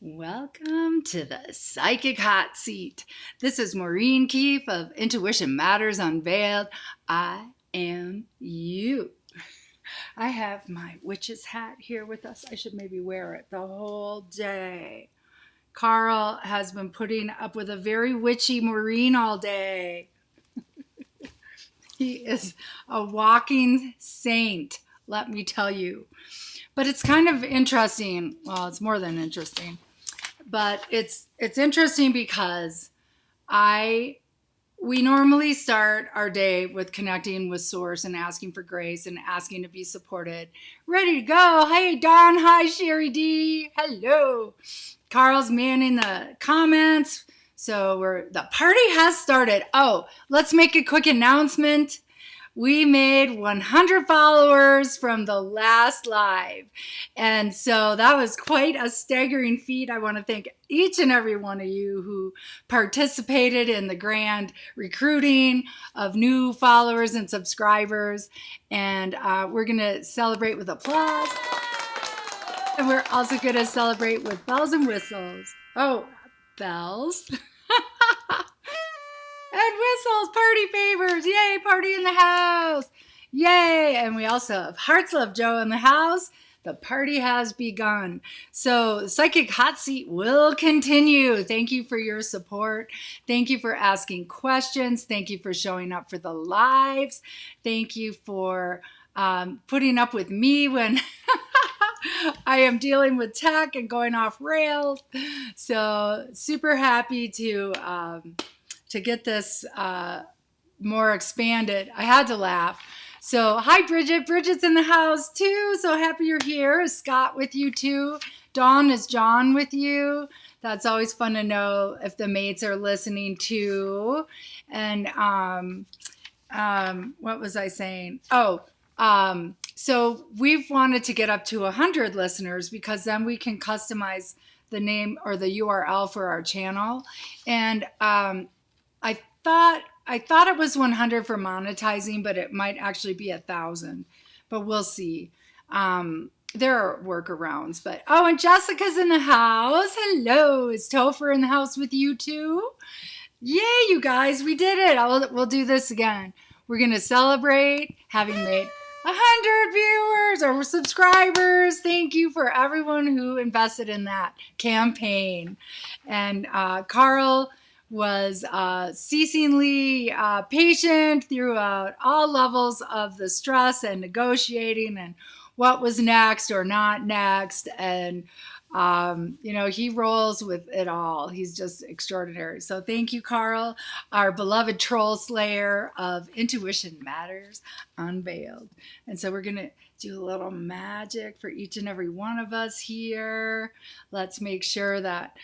Welcome to the Psychic Hot Seat. This is Maureen Keefe of Intuition Matters Unveiled. I am you. I have my witch's hat here with us. I should maybe wear it the whole day. Carl has been putting up with a very witchy Maureen all day. He is a walking saint, let me tell you. But it's kind of interesting. Well, it's more than interesting. But it's interesting because we normally start our day with connecting with Source and asking for grace and asking to be supported. Ready to go. Hey, Dawn. Hi, Sherry D. Hello. Carl's manning the comments. So the party has started. Oh, let's make a quick announcement. We made 100 followers from the last live. And so that was quite a staggering feat. I want to thank each and every one of you who participated in the grand recruiting of new followers and subscribers. And we're going to celebrate with applause. And we're also going to celebrate with bells and whistles. Oh, bells. And whistles, party favors, yay, party in the house, yay. And we also have Hearts Love Joe in the house. The party has begun. So Psychic Hot Seat will continue. Thank you for your support. Thank you for asking questions. Thank you for showing up for the lives. Thank you for putting up with me when I am dealing with tech and going off rails. So super happy to get this more expanded. I had to laugh. So hi, Bridget. Bridget's in the house too. So happy you're here. Is Scott with you too? Dawn, is John with you? That's always fun to know if the mates are listening too. And what was I saying? So we've wanted to get up to 100 listeners because then we can customize the name or the URL for our channel. And I thought it was 100 for monetizing, but it might actually be 1,000. But we'll see. There are workarounds. But and Jessica's in the house. Hello, is Topher in the house with you too? Yay, you guys, we did it. We'll do this again. We're gonna celebrate having made 100 viewers or subscribers. Thank you for everyone who invested in that campaign. And Carl was ceasingly patient throughout all levels of the stress and negotiating and what was next or not next. And, he rolls with it all. He's just extraordinary. So thank you, Carl, our beloved troll slayer of Intuition Matters Unveiled. And so we're going to do a little magic for each and every one of us here. Let's make sure that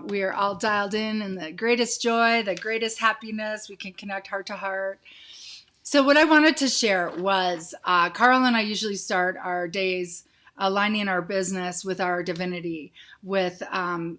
we are all dialed in the greatest joy, the greatest happiness. We can connect heart to heart. So what I wanted to share was Carl and I usually start our days aligning our business with our divinity, with the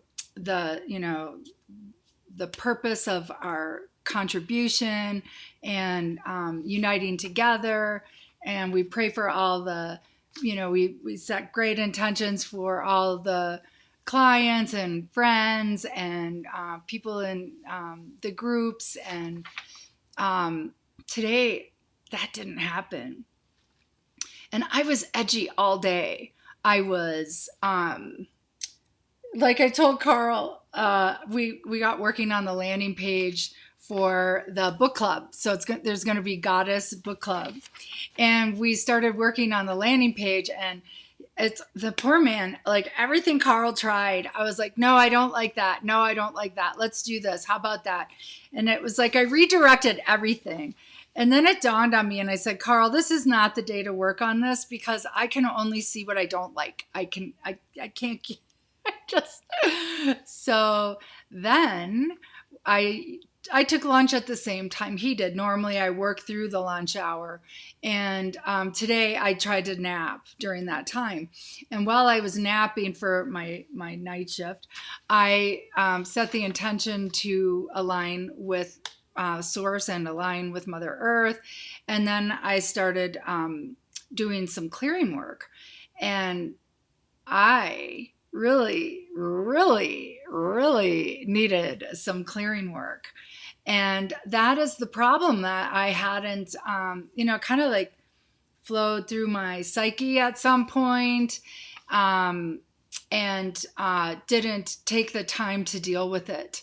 purpose of our contribution and uniting together. And we pray for all the, we set great intentions for all the clients and friends and people in the groups. And today that didn't happen. And I was edgy all day. I was, like I told Carl, we got working on the landing page for the book club. So there's going to be Goddess Book Club. And we started working on the landing page, and it's the poor man, like everything Carl tried. I was like, no, I don't like that. No, I don't like that. Let's do this. How about that? And it was like I redirected everything. And then it dawned on me and I said, Carl, this is not the day to work on this because I can only see what I don't like. I can't just. So then I took lunch at the same time he did. Normally I work through the lunch hour. And today I tried to nap during that time. And while I was napping for my night shift, I set the intention to align with Source and align with Mother Earth. And then I started doing some clearing work. And I really needed some clearing work. And that is the problem, that I hadn't, kind of like flowed through my psyche at some point, and didn't take the time to deal with it.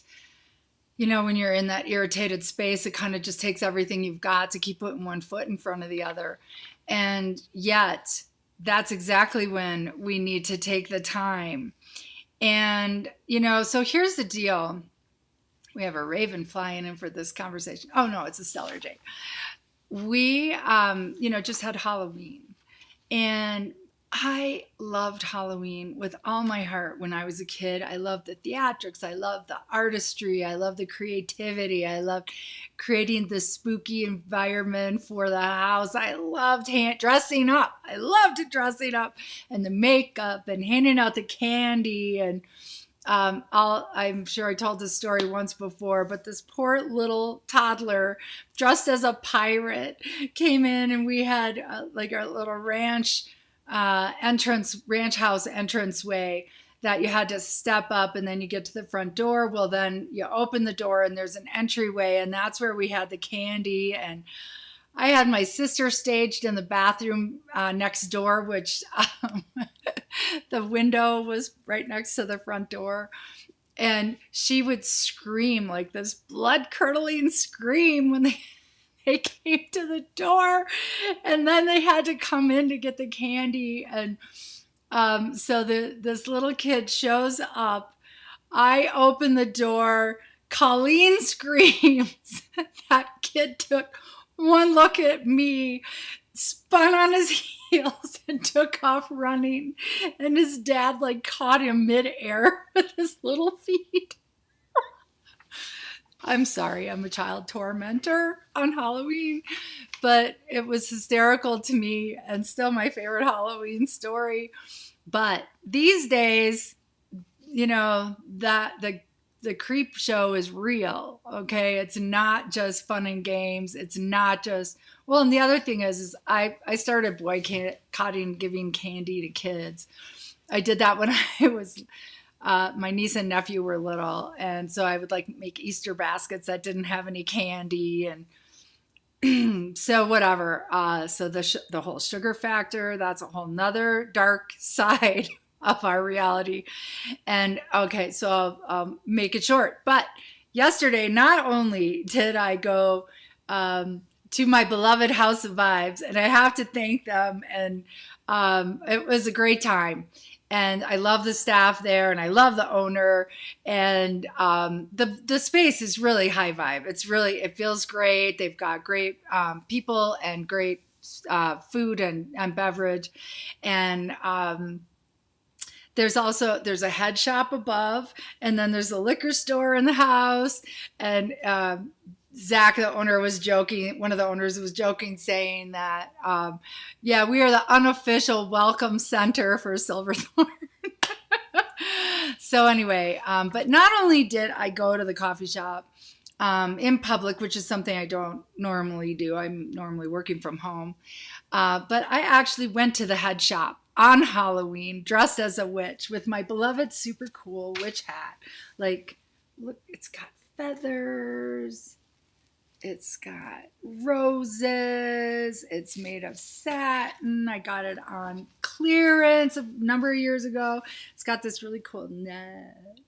When you're in that irritated space, it kind of just takes everything you've got to keep putting one foot in front of the other. And yet, that's exactly when we need to take the time. And, so here's the deal. We have a raven flying in for this conversation. Oh, no, it's a stellar jay. We, just had Halloween. And I loved Halloween with all my heart when I was a kid. I loved the theatrics. I loved the artistry. I loved the creativity. I loved creating the spooky environment for the house. I loved dressing up. I loved dressing up, and the makeup and handing out the candy. And I'm sure I told this story once before, but this poor little toddler dressed as a pirate came in, and we had like our little ranch house entranceway that you had to step up, and then you get to the front door. Well, then you open the door and there's an entryway, and that's where we had the candy. And I had my sister staged in the bathroom next door, which the window was right next to the front door. And she would scream, like this blood curdling scream, when they came to the door, and then they had to come in to get the candy. And so this little kid shows up. I open the door. Colleen screams. That kid took one look at me, spun on his heels, and took off running. And his dad caught him midair with his little feet. I'm sorry, I'm a child tormentor on Halloween, but it was hysterical to me and still my favorite Halloween story. But these days, that the creep show is real, okay? It's not just fun and games. It's not just, well, and the other thing is I started boycotting giving candy to kids. I did that when I was my niece and nephew were little, and so I would make Easter baskets that didn't have any candy, and so whatever. So the whole sugar factor, that's a whole nother dark side of our reality. And okay, so I'll make it short. But yesterday, not only did I go to my beloved House of Vibes, and I have to thank them, and it was a great time. And I love the staff there, and I love the owner, and the space is really high vibe. It feels great. They've got great people and great food and beverage, and there's a head shop above, and then there's a liquor store in the house. And Zach, the owner, was joking. One of the owners was joking, saying that, we are the unofficial welcome center for Silverthorne. So anyway, but not only did I go to the coffee shop in public, which is something I don't normally do. I'm normally working from home. But I actually went to the head shop on Halloween dressed as a witch with my beloved super cool witch hat. Look, it's got feathers. It's got roses. It's made of satin. I got it on clearance a number of years ago. It's got this really cool net.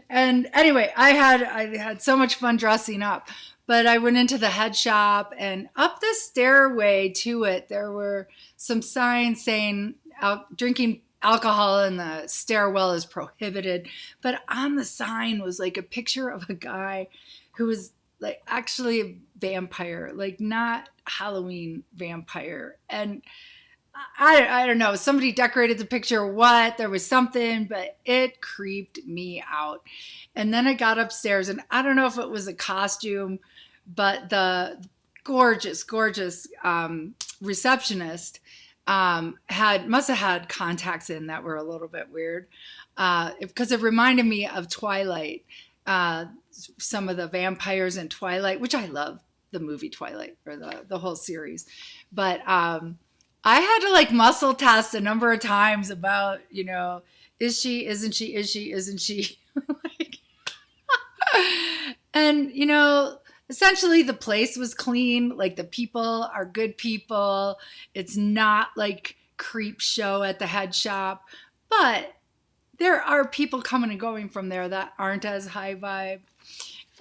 And anyway, I had so much fun dressing up. But I went into the head shop, and up the stairway to it, there were some signs saying drinking alcohol in the stairwell is prohibited. But on the sign was a picture of a guy who was actually a vampire, not Halloween vampire. And I don't know, somebody decorated the picture or what, there was something, but it creeped me out. And then I got upstairs, and I don't know if it was a costume, but the gorgeous receptionist must have had contacts in that were a little bit weird, because it reminded me of Twilight. Some of the vampires in Twilight, which I love the movie Twilight, or the whole series. But I had to muscle test a number of times about, Is she? Isn't she? Is she? Isn't she? Like, and, you know, essentially the place was clean. Like the people are good people. It's not like creep show at the head shop, but there are people coming and going from there that aren't as high vibe.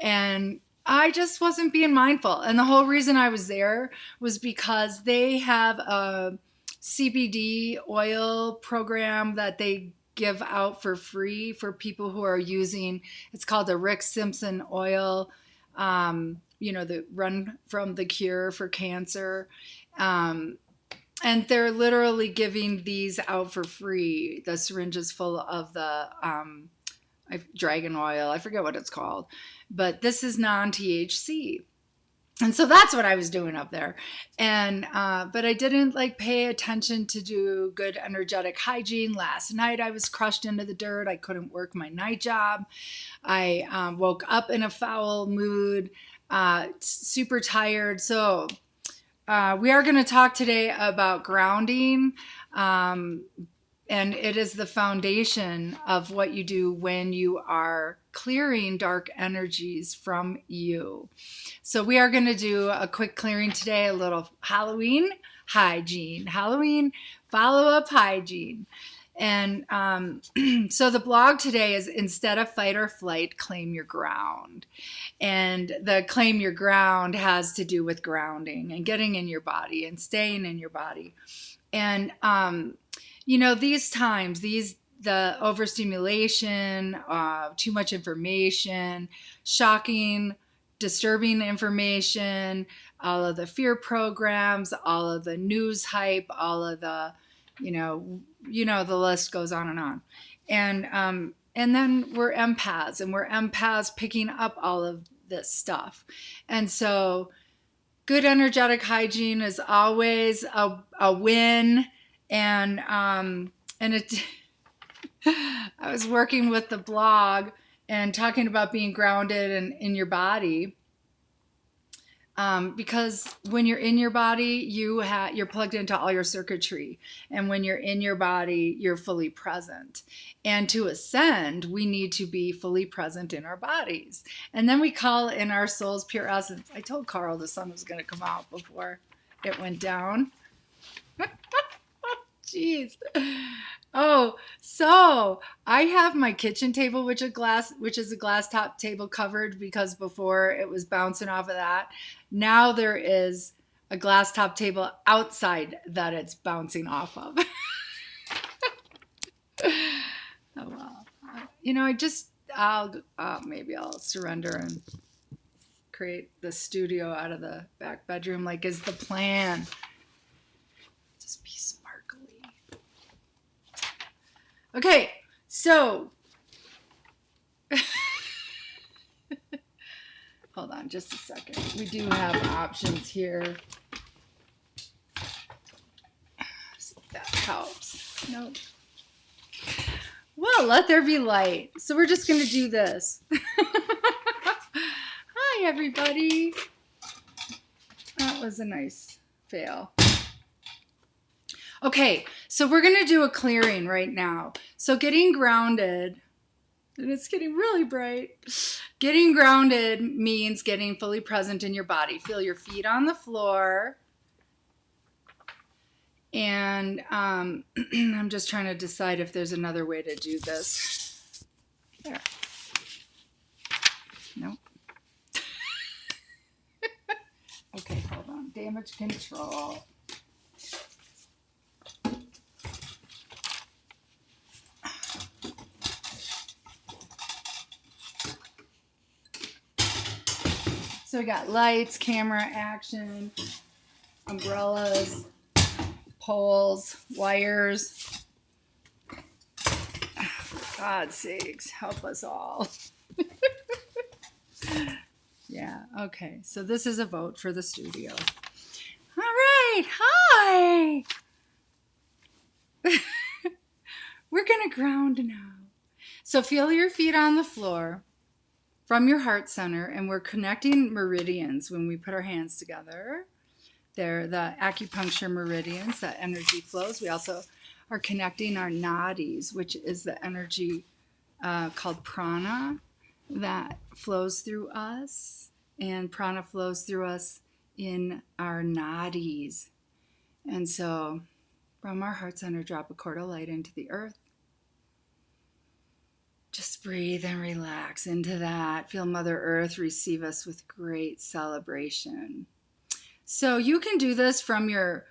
And I just wasn't being mindful. And the whole reason I was there was because they have a CBD oil program that they give out for free for people who are using, it's called the Rick Simpson oil, you know, the run from the cure for cancer. And they're literally giving these out for free. The syringe is full of the dragon oil. I forget what it's called. But this is non-THC. And so that's what I was doing up there. And but I didn't like pay attention to do good energetic hygiene. Last night I was crushed into the dirt. I couldn't work my night job. I woke up in a foul mood, super tired. So we are going to talk today about grounding. And it is the foundation of what you do when you are clearing dark energies from you. So we are going to do a quick clearing today, a little Halloween hygiene, Halloween follow-up hygiene. And so the blog today is instead of fight or flight, claim your ground. And the claim your ground has to do with grounding and getting in your body and staying in your body. And you know, these times, the overstimulation, too much information, shocking, disturbing information, all of the fear programs, all of the news hype, all of the, you know, the list goes on and on. And then we're empaths, and we're empaths picking up all of this stuff. And so good energetic hygiene is always a win. And it, I was working with the blog and talking about being grounded and in your body, because when you're in your body, you're plugged into all your circuitry, and when you're in your body, you're fully present. And to ascend, we need to be fully present in our bodies, and then we call in our soul's pure essence. I told Carl the sun was going to come out before it went down. Jeez. Oh, so I have my kitchen table, which is a glass top table covered, because before it was bouncing off of that. Now there is a glass top table outside that it's bouncing off of. Oh, well, you know, maybe I'll surrender and create the studio out of the back bedroom, like is the plan. Just be smartly. Okay, so hold on just a second. We do have options here. See if that helps. Nope. Well, let there be light. So we're just going to do this. Hi, everybody. That was a nice fail. Okay, so we're going to do a clearing right now. So getting grounded, and it's getting really bright. Getting grounded means getting fully present in your body. Feel your feet on the floor. And I'm just trying to decide if there's another way to do this. There. Nope. Okay, hold on. Damage control. So we got lights, camera, action, umbrellas, poles, wires. For God's sakes, help us all. Yeah, okay. So this is a vote for the studio. All right, hi. We're going to ground now. So feel your feet on the floor from your heart center, and we're connecting meridians when we put our hands together. They're the acupuncture meridians, that energy flows. We also are connecting our nadis, which is the energy called prana that flows through us. And prana flows through us in our nadis. And so from our heart center, drop a cord of light into the earth. Just breathe and relax into that. Feel Mother Earth receive us with great celebration. So you can do this from your,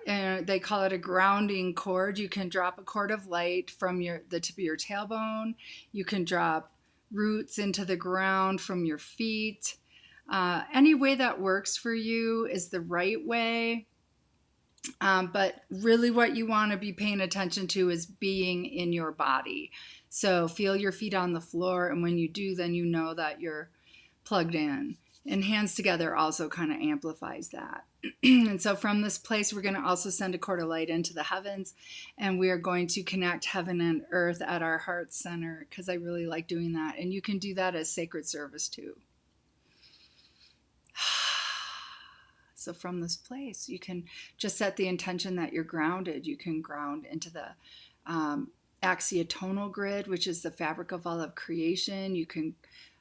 they call it a grounding cord. You can drop a cord of light from the tip of your tailbone. You can drop roots into the ground from your feet. Any way that works for you is the right way. But really what you want to be paying attention to is being in your body. So feel your feet on the floor, and when you do, then you know that you're plugged in. And hands together also kind of amplifies that. And so from this place, we're going to also send a cord of light into the heavens, and we are going to connect heaven and earth at our heart center, because I really like doing that. And you can do that as sacred service too. So from this place, you can just set the intention that you're grounded. You can ground into the axiotonal grid, which is the fabric of all of creation. You can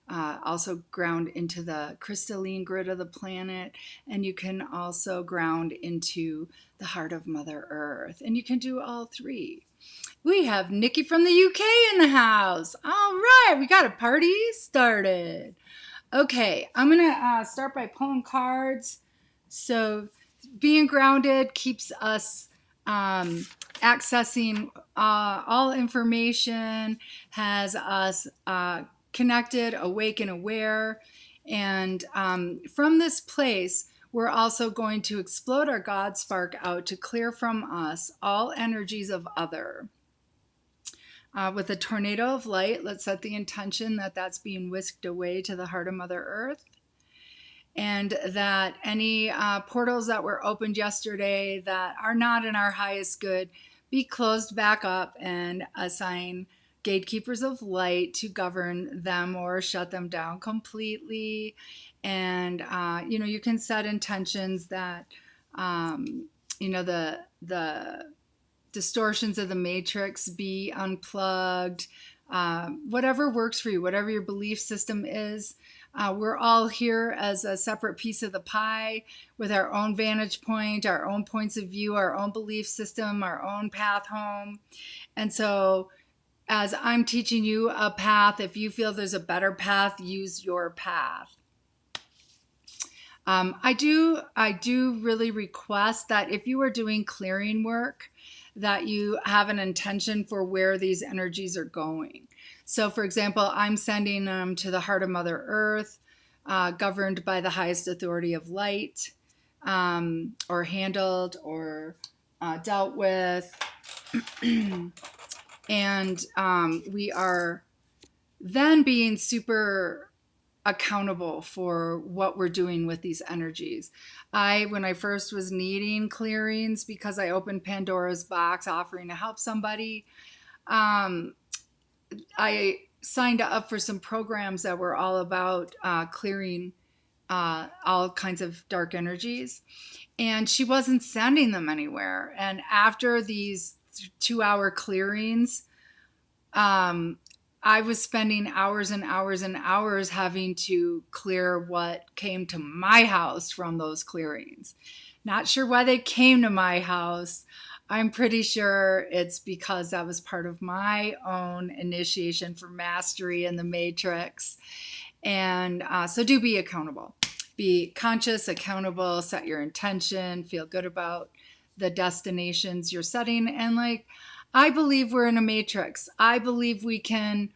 also ground into the crystalline grid of the planet. And you can also ground into the heart of Mother Earth. And you can do all three. We have Nikki from the UK in the house. All right, we got a party started. Okay, I'm going to start by pulling cards. So being grounded keeps us accessing all information, has us connected, awake, and aware. And from this place, we're also going to explode our God spark out to clear from us all energies of other. With a tornado of light, let's set the intention that that's being whisked away to the heart of Mother Earth. And that any portals that were opened yesterday that are not in our highest good be closed back up, and assign gatekeepers of light to govern them or shut them down completely. And, you can set intentions that, the distortions of the matrix be unplugged, whatever works for you, whatever your belief system is. We're all here as a separate piece of the pie with our own vantage point, our own points of view, our own belief system, our own path home. And so as I'm teaching you a path, if you feel there's a better path, use your path. I do really request that if you are doing clearing work, that you have an intention for where these energies are going. So, for example, I'm sending them to the heart of Mother Earth, governed by the highest authority of light, or handled or dealt with. And we are then being super accountable for what we're doing with these energies. When I first was needing clearings because I opened Pandora's box offering to help somebody, I signed up for some programs that were all about clearing all kinds of dark energies, and she wasn't sending them anywhere. And after these 2-hour clearings, I was spending hours and hours and hours having to clear what came to my house from those clearings. Not sure why they came to my house. I'm pretty sure it's because that was part of my own initiation for mastery in the matrix. And so do be accountable. Be conscious, accountable, set your intention, feel good about the destinations you're setting. And I believe we're in a matrix. I believe we can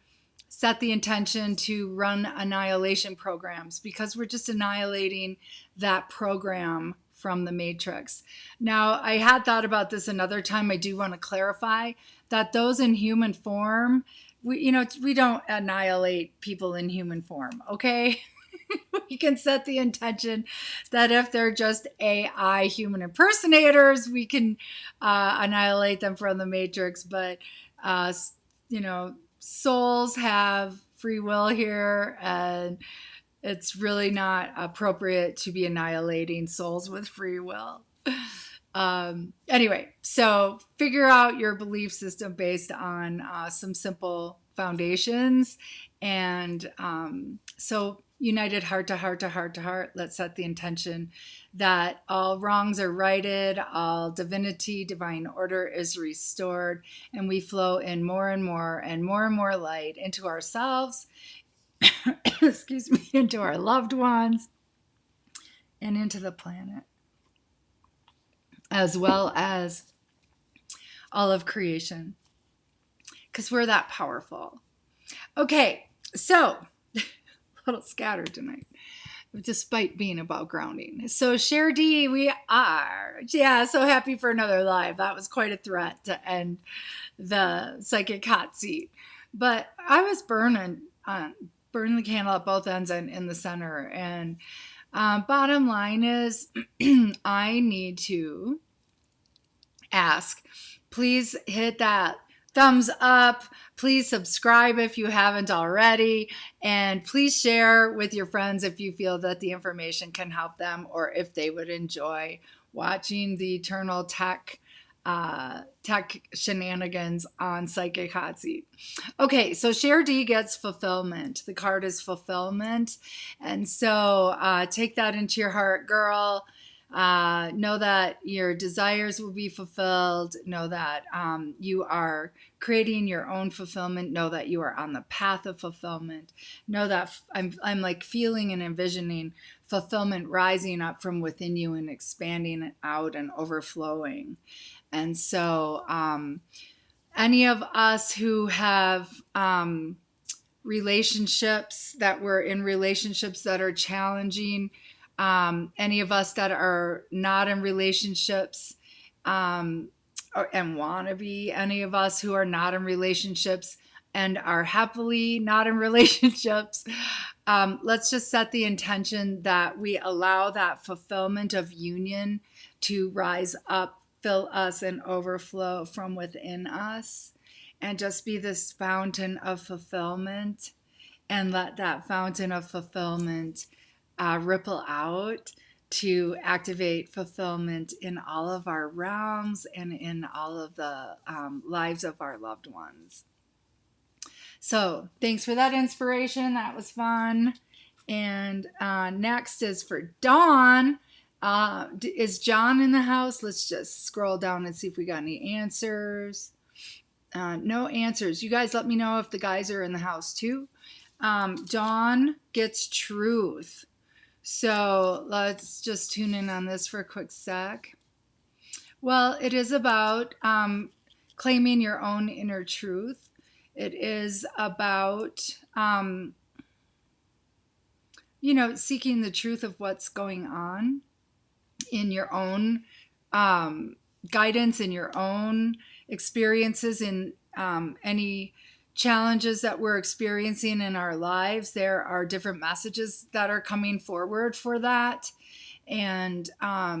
set the intention to run annihilation programs because we're just annihilating that program from the matrix. Now, I had thought about this another time. I do want to clarify that those in human form, we don't annihilate people in human form, okay? We can set the intention that if they're just AI human impersonators, we can annihilate them from the matrix. But, souls have free will here, and it's really not appropriate to be annihilating souls with free will. Anyway, so figure out your belief system based on some simple foundations. And so united heart to heart to heart to heart, let's set the intention that all wrongs are righted, all divinity, divine order is restored, and we flow in more and more and more and more light into ourselves, excuse me, into our loved ones, and into the planet, as well as all of creation, because we're that powerful. Okay, so a little scattered tonight, despite being about grounding. So Cher D, we are. Yeah, so happy for another live. That was quite a threat to end the psychic hot seat. But I was burning the candle at both ends and in the center. And bottom line is I need to ask, please hit that thumbs up. Please subscribe if you haven't already. And please share with your friends if you feel that the information can help them or if they would enjoy watching the eternal tech shenanigans on Psychic Hot Seat. Okay, so Cher D gets fulfillment. The card is fulfillment. And so take that into your heart, girl. Know that your desires will be fulfilled. Know that you are creating your own fulfillment. Know that you are on the path of fulfillment. Know that I'm like feeling and envisioning fulfillment rising up from within you and expanding out and overflowing. And so any of us who have relationships that we're in relationships that are challenging, any of us that are not in relationships and want to be, any of us who are not in relationships and are happily not in relationships, let's just set the intention that we allow that fulfillment of union to rise up, fill us, and overflow from within us, and just be this fountain of fulfillment, and let that fountain of fulfillment ripple out to activate fulfillment in all of our realms and in all of the lives of our loved ones. So thanks for that inspiration. That was fun. And next is for Dawn. Is John in the house? Let's just scroll down and see if we got any answers. No answers. You guys let me know if the guys are in the house too. Dawn gets truth. So let's just tune in on this for a quick sec. Well, it is about claiming your own inner truth. It is about, seeking the truth of what's going on in your own guidance, in your own experiences, in any challenges that we're experiencing in our lives. There are different messages that are coming forward for that. And I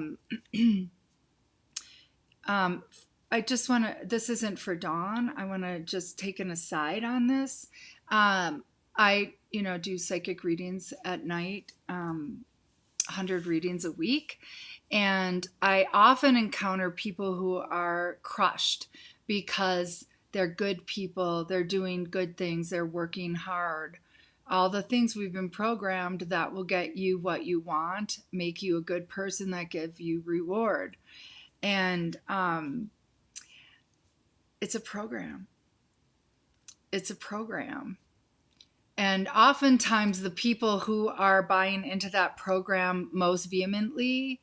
just want to, this isn't for Dawn. I want to just take an aside on this. I do psychic readings at night, 100 readings a week. And I often encounter people who are crushed because they're good people, they're doing good things, they're working hard. All the things we've been programmed that will get you what you want, make you a good person, that give you reward. And it's a program. It's a program. And oftentimes the people who are buying into that program most vehemently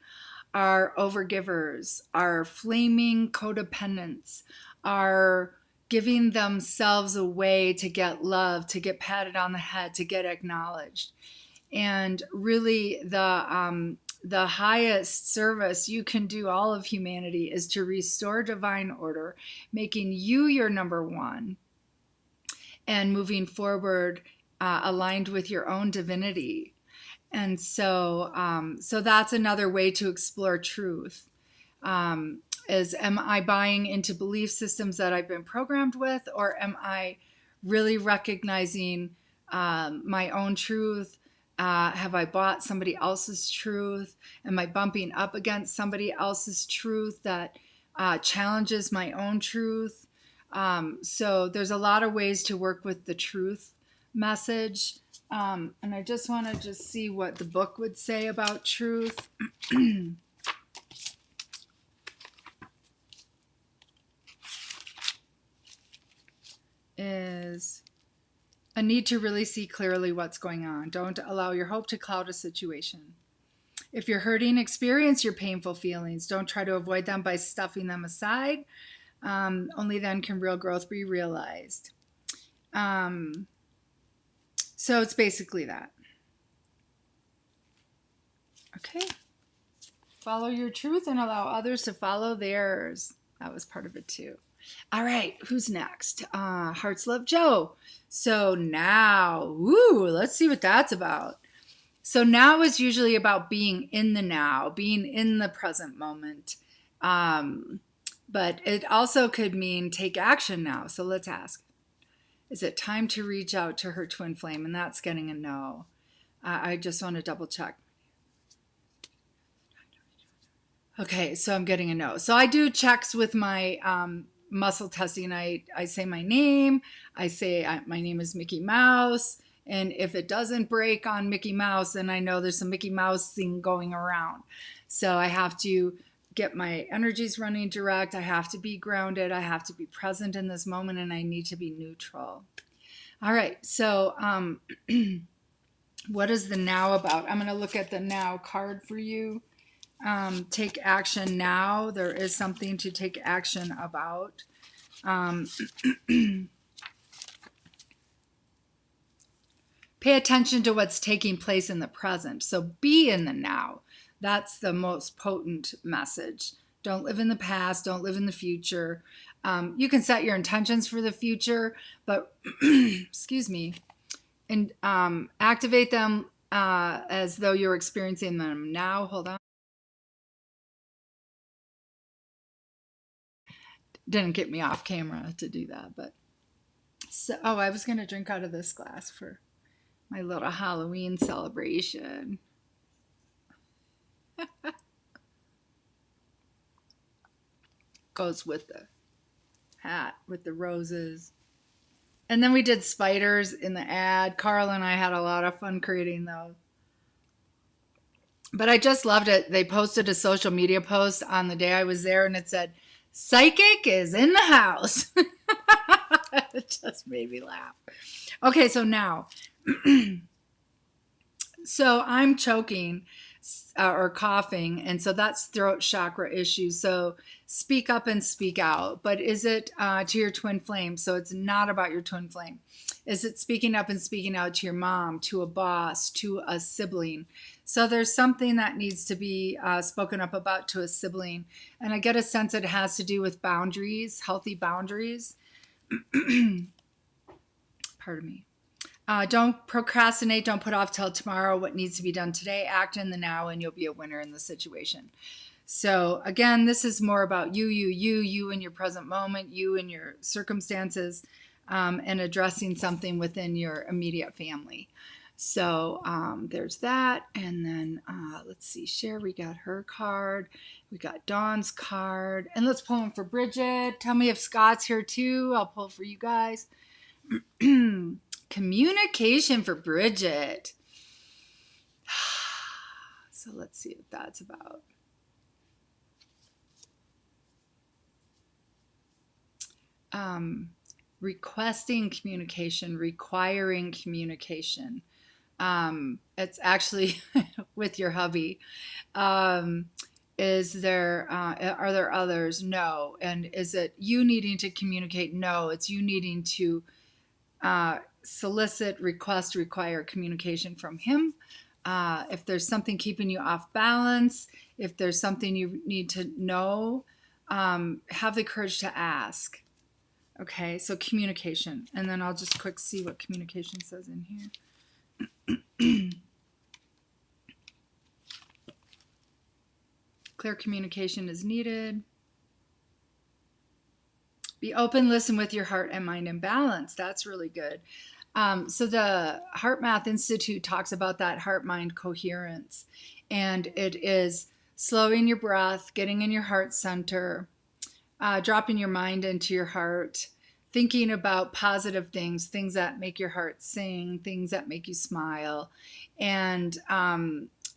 are overgivers, are flaming codependents, are giving themselves away to get love, to get patted on the head, to get acknowledged. And really the highest service you can do all of humanity is to restore divine order, making you your number one and moving forward aligned with your own divinity. And so that's another way to explore truth. Is, am I buying into belief systems that I've been programmed with, or am I really recognizing my own truth, Have I bought somebody else's truth? Am I bumping up against somebody else's truth that challenges my own truth? So there's a lot of ways to work with the truth message. And I just want to just see what the book would say about truth. Is a need to really see clearly what's going on. Don't allow your hope to cloud a situation. If you're hurting, experience your painful feelings. Don't try to avoid them by stuffing them aside. Only then can real growth be realized. So it's basically that. Okay. Follow your truth and allow others to follow theirs. That was part of it too. All right, who's next? Hearts Love Joe. So now, let's see what that's about. So now is usually about being in the now, being in the present moment. But it also could mean take action now. So let's ask, is it time to reach out to her twin flame? And that's getting a no. I just want to double check. Okay, so I'm getting a no. So I do checks with my muscle testing. I say my name. I say my name is Mickey Mouse. And if it doesn't break on Mickey Mouse, then I know there's some Mickey Mouse thing going around. So I have to get my energies running direct. I have to be grounded. I have to be present in this moment, and I need to be neutral. All right, so what is the now about? I'm going to look at the now card for you. Take action now. There is something to take action about. Pay attention to what's taking place in the present. So be in the now. That's the most potent message. Don't live in the past. Don't live in the future. You can set your intentions for the future, but excuse me, and activate them as though you're experiencing them now. Hold on. Didn't get me off camera to do that, but so I was going to drink out of this glass for my little Halloween celebration. Goes with the hat with the roses. And then we did spiders in the ad. Carl and I had a lot of fun creating those. But I just loved it. They posted a social media post on the day I was there, and it said, "Psychic is in the house." It just made me laugh. Okay, so now, so I'm choking or coughing, and so that's throat chakra issues. So speak up and speak out. But is it to your twin flame? So it's not about your twin flame. Is it speaking up and speaking out to your mom, to a boss, to a sibling? So there's something that needs to be spoken up about to a sibling. And I get a sense it has to do with boundaries, healthy boundaries. Pardon me. Don't procrastinate. Don't put off till tomorrow what needs to be done today. Act in the now, and you'll be a winner in the situation. So again, this is more about you in your present moment, you and your circumstances, and addressing something within your immediate family. So there's that. And then let's see, Sherry got her card. We got Dawn's card. And let's pull them for Bridget. Tell me if Scott's here too. I'll pull for you guys. Communication for Bridget. So let's see what that's about. Requesting communication, requiring communication. It's actually with your hubby. Is there, are there others? No. And is it you needing to communicate? No, it's you needing to solicit, request, require communication from him. If there's something keeping you off balance, if there's something you need to know, have the courage to ask. Okay, so communication. And then I'll just quick see what communication says in here. Clear communication is needed. Be open, listen with your heart and mind in balance. That's really good. So the Heart Math Institute talks about that heart-mind coherence, and it is slowing your breath, getting in your heart center, dropping your mind into your heart, thinking about positive things, things that make your heart sing, things that make you smile, and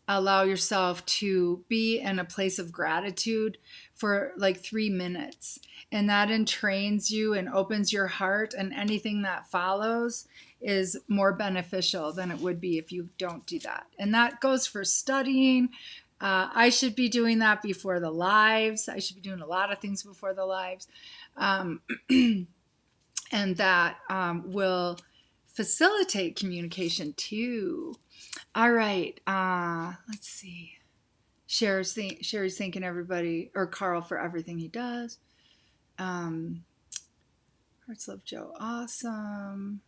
allow yourself to be in a place of gratitude for like 3 minutes. And that entrains you and opens your heart, and anything that follows is more beneficial than it would be if you don't do that. And that goes for studying. I should be doing that before the lives. I should be doing a lot of things before the lives. And that will facilitate communication too. All right. Let's see. Sherry's thanking everybody, or Carl, for everything he does. Hearts love Joe. Awesome.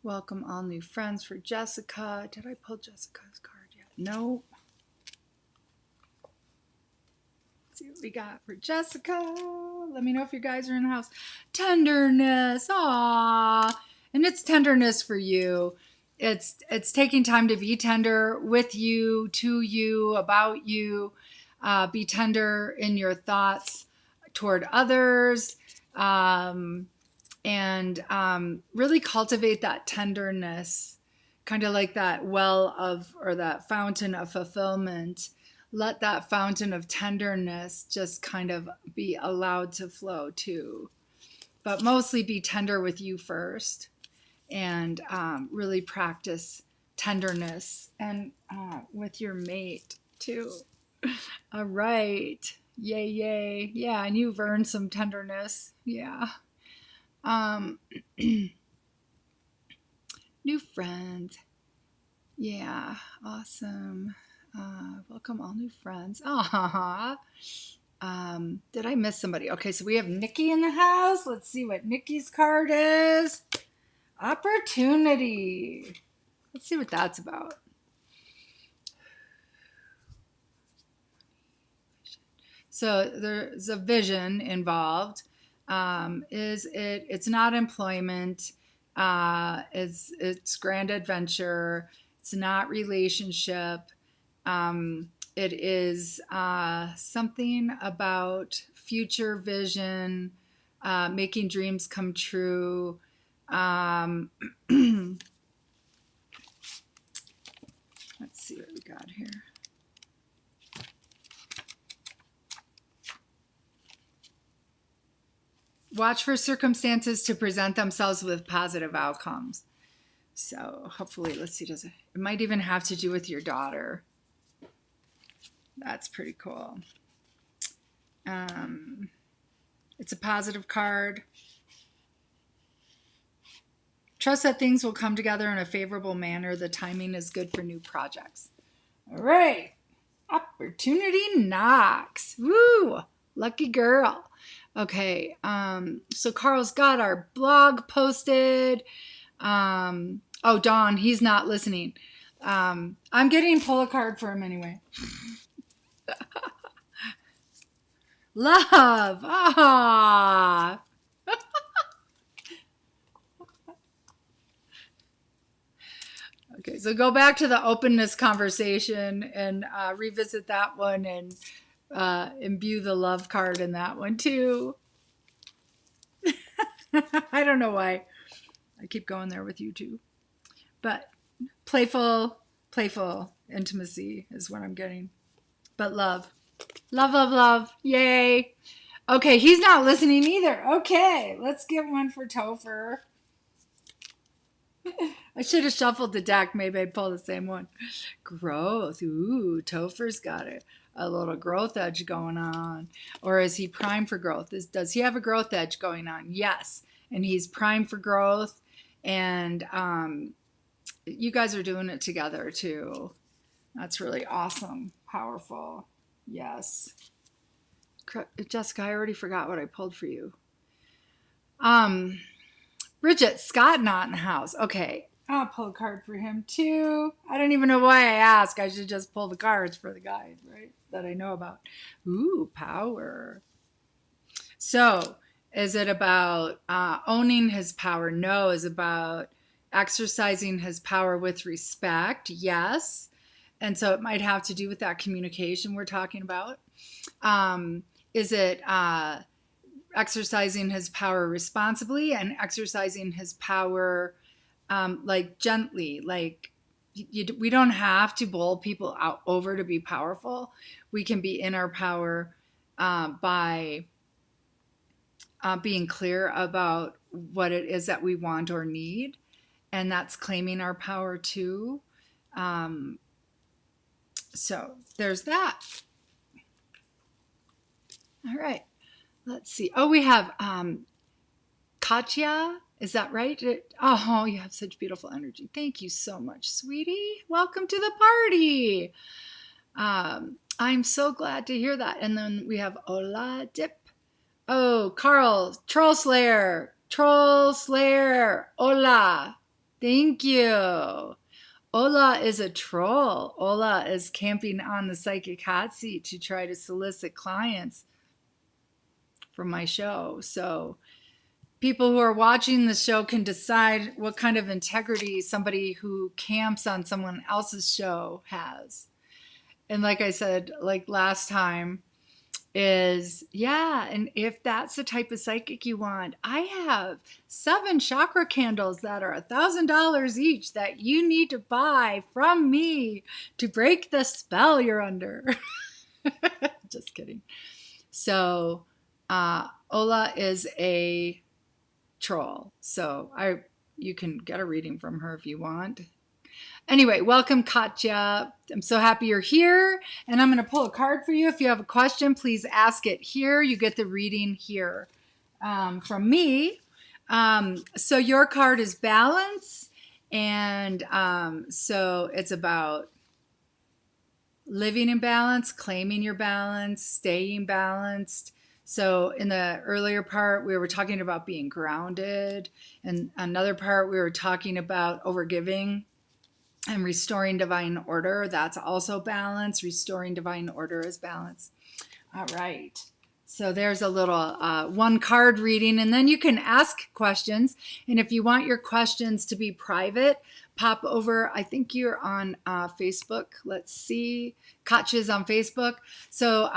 Welcome all new friends for Jessica. Did I pull Jessica's card yet? No. Let's see what we got for Jessica. Let me know if you guys are in the house. Tenderness. Aww. And it's tenderness for you. It's taking time to be tender with you, to you, about you. Be tender in your thoughts toward others. And really cultivate that tenderness, kind of like that well of, or that fountain of fulfillment. Let that fountain of tenderness just kind of be allowed to flow too. But mostly be tender with you first, and really practice tenderness and with your mate too. All right. Yay, yay. Yeah, and you've earned some tenderness. Yeah. New friends. Yeah, awesome. Welcome all new friends. Did I miss somebody? Okay, so we have Nikki in the house. Let's see what Nikki's card is. Opportunity. Let's see what that's about. So there's a vision involved. It's not employment. It's grand adventure. It's not relationship. It is something about future vision, making dreams come true. Let's see what we got here. Watch for circumstances to present themselves with positive outcomes. So hopefully, let's see, it might even have to do with your daughter. That's pretty cool. It's a positive card. Trust that things will come together in a favorable manner. The timing is good for new projects. All right. Opportunity knocks. Woo! Lucky girl. Okay. So Carl's got our blog posted. Oh, Dawn, he's not listening. I'm getting pull a card for him anyway. Love. Ah. Okay, so go back to the openness conversation and revisit that one, and imbue the love card in that one too. I don't know why I keep going there with you too, but playful intimacy is what I'm getting. But love. Yay. Okay, he's not listening either. Okay, let's get one for Topher. I should have shuffled the deck. Maybe I'd pull the same one. Growth. Ooh, Topher's got a little growth edge going on. Or is he primed for growth? Does he have a growth edge going on? Yes. And he's primed for growth. And you guys are doing it together too. That's really awesome. Powerful. Yes. Jessica, I already forgot what I pulled for you. Bridget, Scott not in the house. Okay, I'll pull a card for him too. I don't even know why I ask. I should just pull the cards for the guy, right? That I know about. Ooh, power. So, is it about owning his power? No, it's about exercising his power with respect. Yes. And so it might have to do with that communication we're talking about. Is it exercising his power responsibly and exercising his power like gently? Like we don't have to bowl people out over to be powerful. We can be in our power by being clear about what it is that we want or need. And that's claiming our power too. So there's that. All right. Let's see. Oh, we have Katya. Is that right? Oh, you have such beautiful energy. Thank you so much, sweetie. Welcome to the party. I'm so glad to hear that. And then we have Ola Dip. Oh, Carl, Troll Slayer. Ola. Thank you. Ola is a troll. Ola is camping on the psychic hot seat to try to solicit clients for my show. So people who are watching the show can decide what kind of integrity somebody who camps on someone else's show has. And like I said, like last time, is and if that's the type of psychic you want, I have 7 chakra candles that are $1,000 each that you need to buy from me to break the spell you're under. Just kidding. So Ola is a troll, so you can get a reading from her if you want. Anyway, welcome, Katya. I'm so happy you're here. And I'm going to pull a card for you. If you have a question, please ask it here. You get the reading here from me. So your card is balance. And so it's about living in balance, claiming your balance, staying balanced. So in the earlier part, we were talking about being grounded. And another part, we were talking about overgiving and restoring divine order. That's also balance. Restoring divine order is balance. All right. So there's a little one card reading, and then you can ask questions. And if you want your questions to be private, pop over. I think you're on Facebook. Let's see. Katya's on Facebook. So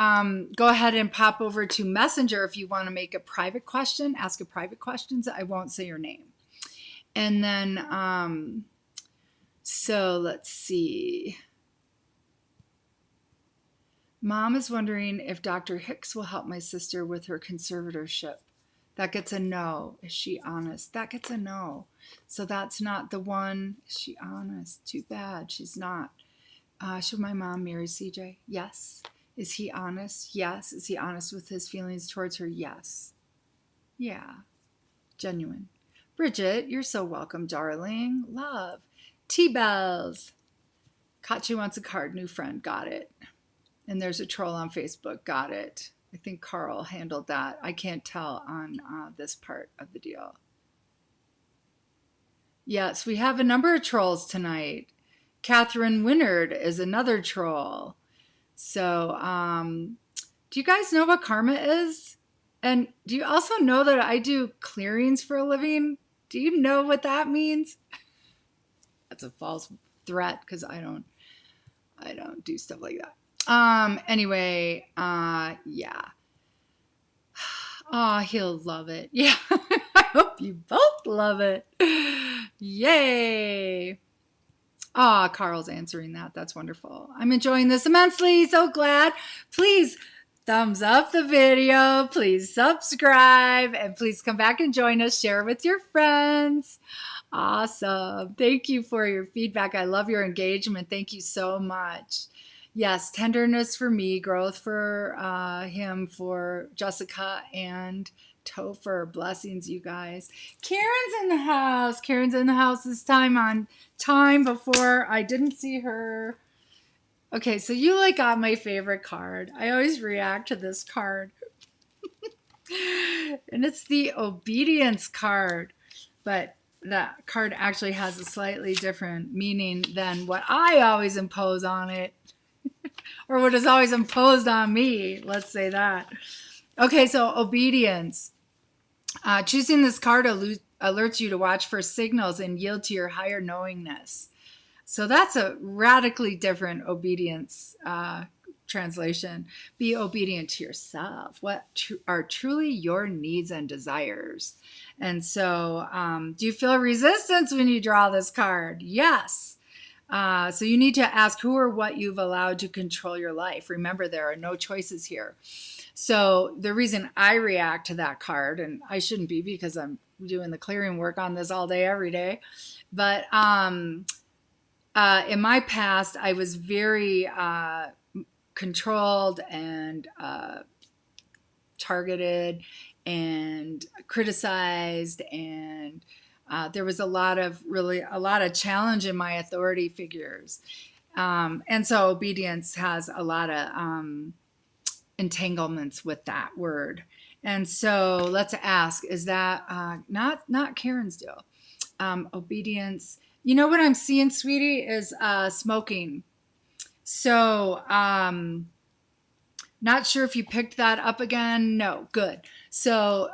go ahead and pop over to Messenger if you want to make a private question. Ask a private question. I won't say your name. And then so let's see. Mom is wondering if Dr. Hicks will help my sister with her conservatorship. That gets a no. Is she honest? That gets a no. So that's not the one. Is she honest? Too bad. She's not. Should my mom marry CJ? Yes. Is he honest? Yes. Is he honest with his feelings towards her? Yes. Yeah. Genuine. Bridget, you're so welcome, darling. Love. T-Bells. Katya wants a card. New friend. Got it. And there's a troll on Facebook. Got it. I think Carl handled that. I can't tell on this part of the deal. Yes, we have a number of trolls tonight. Catherine Winnard is another troll. So do you guys know what karma is? And do you also know that I do clearings for a living? Do you know what that means? That's a false threat because I don't do stuff like that. Anyway, yeah. Oh, he'll love it. Yeah. I hope you both love it. Yay. Ah, Carl's answering that. That's wonderful. I'm enjoying this immensely. So glad. Please thumbs up the video. Please subscribe. And please come back and join us. Share with your friends. Awesome. Thank you for your feedback. I love your engagement. Thank you so much. Yes, tenderness for me, growth for him, for Jessica, and Topher. Blessings, you guys. Karen's in the house. Karen's in the house this time on time. Before I didn't see her. Okay, so you got my favorite card. I always react to this card. And it's the obedience card. But that card actually has a slightly different meaning than what I always impose on it. Or what is always imposed on me. Let's say that. Okay, so obedience. Choosing this card alerts you to watch for signals and yield to your higher knowingness. So that's a radically different obedience translation. Be obedient to yourself. What are truly your needs and desires? And so, do you feel resistance when you draw this card? Yes. So you need to ask who or what you've allowed to control your life. Remember, there are no choices here. So the reason I react to that card, and I shouldn't be because I'm doing the clearing work on this all day, every day, but in my past, I was very controlled and targeted and criticized, and there was a lot of challenge in my authority figures, and so obedience has a lot of entanglements with that word. And so let's ask: is that not Karen's deal? Obedience. You know what I'm seeing, sweetie, is smoking. So, not sure if you picked that up again. No, good. So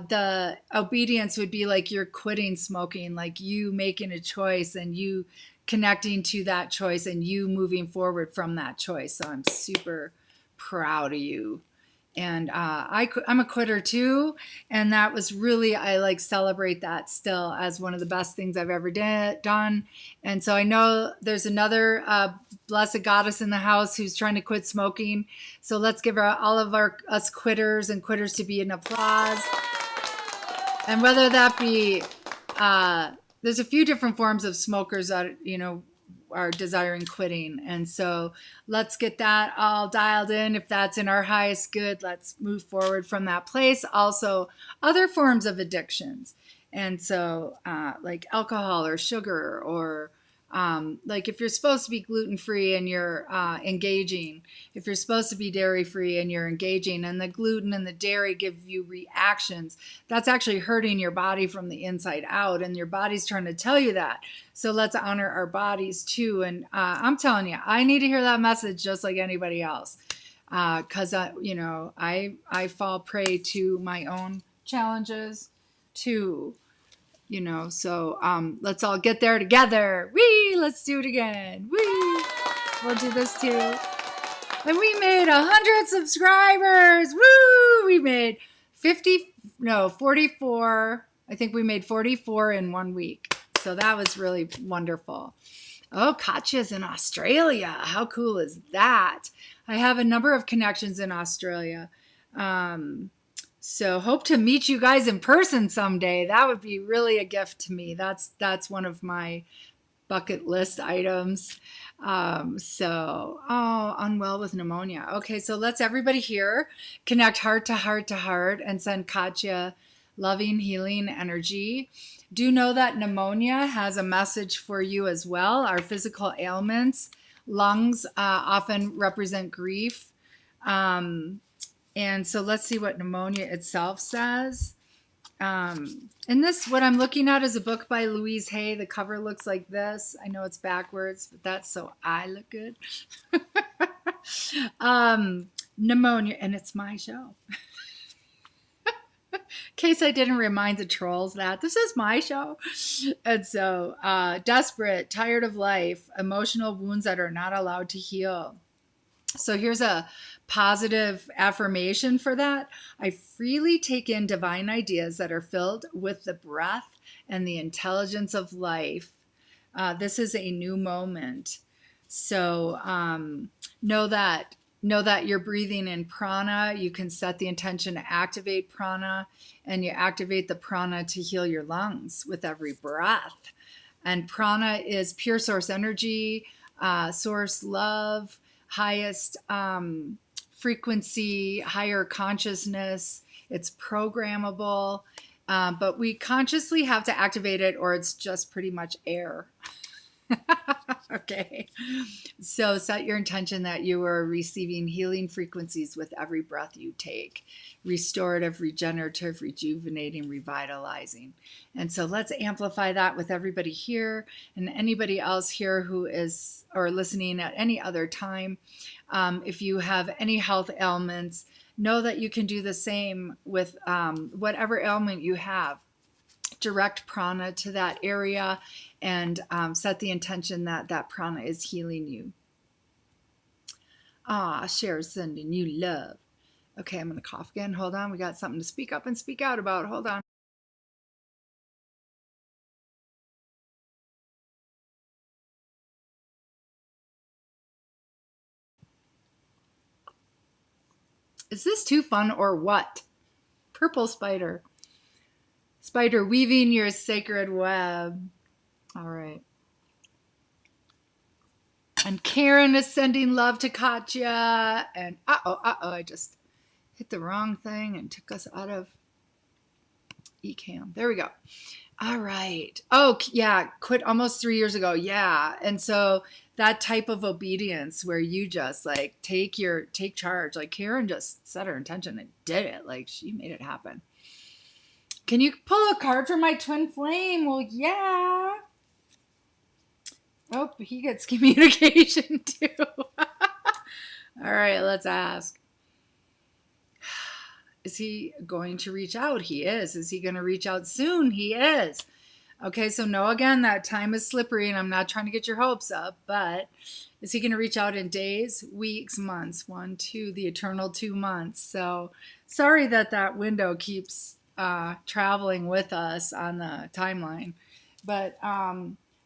the obedience would be like you're quitting smoking, like you making a choice and you connecting to that choice and you moving forward from that choice. So I'm super proud of you. And I'm a quitter too. And that was really, I like celebrate that still as one of the best things I've ever done. And so I know there's another blessed goddess in the house who's trying to quit smoking. So let's give all of us quitters and quitters to be an applause. And whether that be, there's a few different forms of smokers that, are desiring quitting. And so let's get that all dialed in. If that's in our highest good, let's move forward from that place. Also, other forms of addictions. And so like alcohol or sugar, or like if you're supposed to be gluten-free and you're engaging, if you're supposed to be dairy-free and you're engaging, and the gluten and the dairy give you reactions, that's actually hurting your body from the inside out, and your body's trying to tell you that. So let's honor our bodies too. And I'm telling you, I need to hear that message just like anybody else, because I fall prey to my own challenges too. So let's all get there together. Whee! Let's do it again. Whee! We'll do this too. And we made 100 subscribers. Woo! We made 44. I think we made 44 in 1 week. So that was really wonderful. Oh, Katya's in Australia. How cool is that? I have a number of connections in Australia. So hope to meet you guys in person someday. That would be really a gift to me. That's one of my bucket list items. Unwell with pneumonia. Okay, so let's everybody here connect heart to heart to heart and send Katya loving, healing energy. Do know that pneumonia has a message for you as well. Our physical ailments, lungs often represent grief. And so let's see what pneumonia itself says. And this, what I'm looking at, is a book by Louise Hay. The cover looks like this. I know it's backwards, but that's so I look good. Pneumonia, and it's my show. In case I didn't remind the trolls that this is my show. And so desperate, tired of life, emotional wounds that are not allowed to heal. So here's a positive affirmation for that. I freely take in divine ideas that are filled with the breath and the intelligence of life. This is a new moment. So know that you're breathing in prana. You can set the intention to activate prana, and you activate the prana to heal your lungs with every breath. And prana is pure source energy, source love, highest frequency, higher consciousness. It's programmable, but we consciously have to activate it, or it's just pretty much air. Okay, so set your intention that you are receiving healing frequencies with every breath you take. Restorative, regenerative, rejuvenating, revitalizing. And so let's amplify that with everybody here and anybody else here who is or listening at any other time. If you have any health ailments, know that you can do the same with whatever ailment you have. direct prana to that area and set the intention that that prana is healing you. Cher's sending you love. Okay, I'm going to cough again. Hold on. We got something to speak up and speak out about. Hold on. Is this too fun or what? Purple spider. Spider weaving your sacred web. All right. And Karen is sending love to Katya. And I just hit the wrong thing and took us out of eCam. There we go. All right. Oh, yeah. Quit almost 3 years ago. Yeah. And so that type of obedience where you just like take charge, like Karen just set her intention and did it. Like she made it happen. Can you pull a card for my twin flame? Well, yeah. Oh, he gets communication too. All right, let's ask. Is he going to reach out? He is. Is he going to reach out soon? He is. Okay, so no, again, that time is slippery and I'm not trying to get your hopes up, but is he going to reach out in days, weeks, months? 1, 2, the eternal 2 months. So sorry that window keeps traveling with us on the timeline. But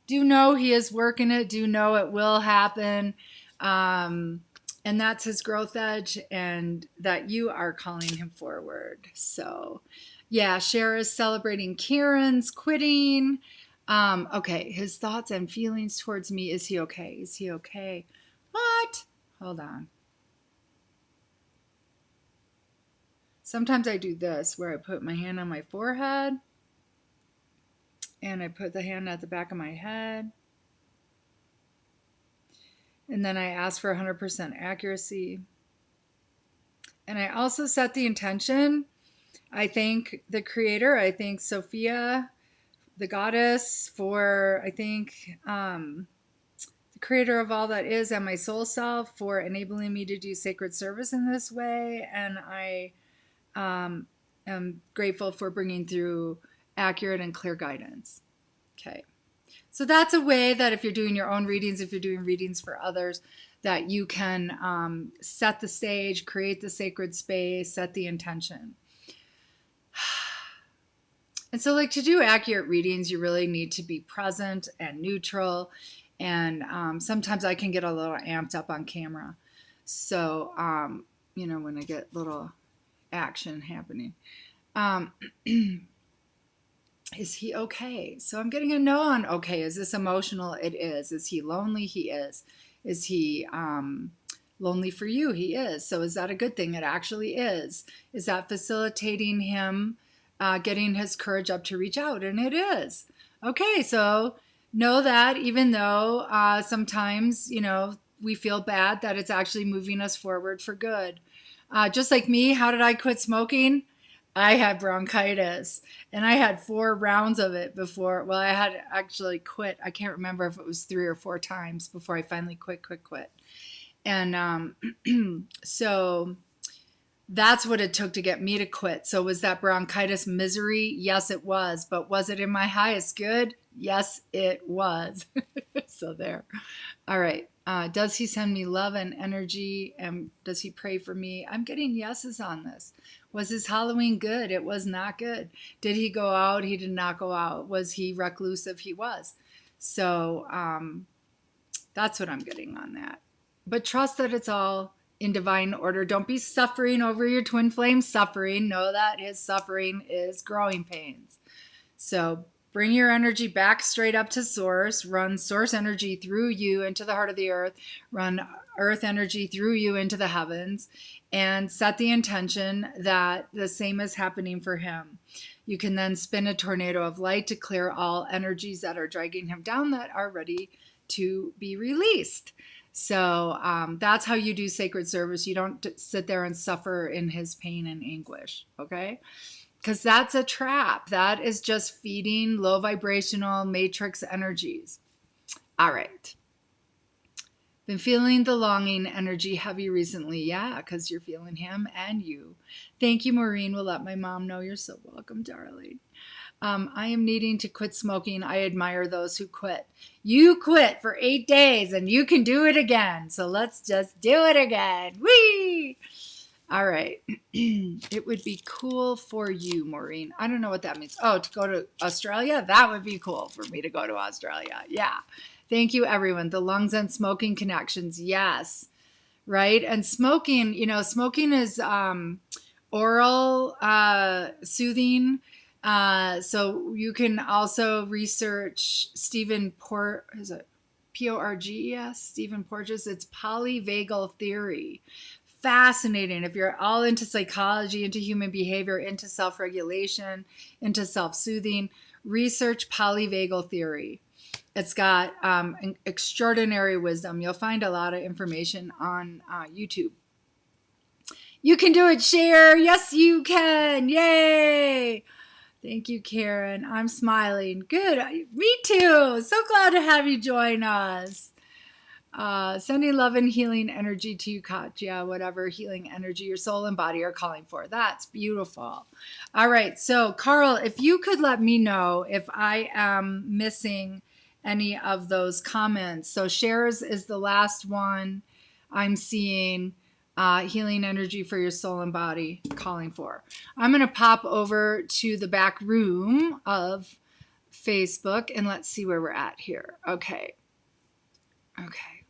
do know he is working it. Do know it will happen. And that's his growth edge and that you are calling him forward. So yeah, Cher is celebrating Karen's quitting. Okay, his thoughts and feelings towards me. Is he okay? Is he okay? What? Hold on. Sometimes I do this where I put my hand on my forehead and I put the hand at the back of my head. And then I ask for 100% accuracy. And I also set the intention. I thank the creator. I thank Sophia, the goddess, for, I thank the creator of all that is and my soul self for enabling me to do sacred service in this way. And I am grateful for bringing through accurate and clear guidance. Okay. So that's a way that if you're doing your own readings, if you're doing readings for others, that you can set the stage, create the sacred space, set the intention. And so like to do accurate readings, you really need to be present and neutral. And sometimes I can get a little amped up on camera. So, you know, when I get little action happening. Is he okay? So I'm getting a no on okay. Is this emotional? It is. Is he lonely? He is. Is he lonely for you? He is. So is that a good thing? It actually is. Is that facilitating him getting his courage up to reach out? And it is. Okay, so know that even though sometimes, you know, we feel bad, that it's actually moving us forward for good. Just like me, how did I quit smoking? I had bronchitis and I had 4 rounds of it before. Well, I had actually quit. I can't remember if it was 3 or 4 times before I finally quit. And so that's what it took to get me to quit. So was that bronchitis misery? Yes, it was. But was it in my highest good? Yes, it was. So there. All right. Does he send me love and energy? And does he pray for me? I'm getting yeses on this. Was his Halloween good? It was not good. Did he go out? He did not go out. Was he reclusive? He was. So that's what I'm getting on that. But trust that it's all in divine order. Don't be suffering over your twin flame suffering. Know that his suffering is growing pains. So bring your energy back straight up to source. Run source energy through you into the heart of the earth. Run earth energy through you into the heavens. And set the intention that the same is happening for him. You can then spin a tornado of light to clear all energies that are dragging him down that are ready to be released. So that's how you do sacred service. You don't sit there and suffer in his pain and anguish, okay? Because that's a trap. That is just feeding low vibrational matrix energies. All right. Been feeling the longing energy heavy recently. Yeah, because you're feeling him and you. Thank you, Maureen. Will let my mom know. You're so welcome, darling. I am needing to quit smoking. I admire those who quit. You quit for 8 days and you can do it again. So let's just do it again. Whee! All right. It would be cool for you, Maureen. I don't know what that means. Oh, to go to Australia? That would be cool for me to go to Australia. Yeah. Thank you, everyone. The lungs and smoking connections. Yes. Right. And smoking, smoking is oral soothing. So you can also research Stephen Porges, Stephen Porges. It's polyvagal theory. Fascinating. If you're all into psychology, into human behavior, into self-regulation, into self-soothing, research polyvagal theory. It's got an extraordinary wisdom. You'll find a lot of information on YouTube. You can do it, Cher. Yes, you can. Yay. Thank you, Karen. I'm smiling. Good. Me too. So glad to have you join us. Sending love and healing energy to you, Katya, whatever healing energy your soul and body are calling for. That's beautiful. All right. So, Carl, if you could let me know if I am missing any of those comments. So, Cher's is the last one I'm seeing. Healing energy for your soul and body calling for. I'm going to pop over to the back room of Facebook and let's see where we're at here. Okay.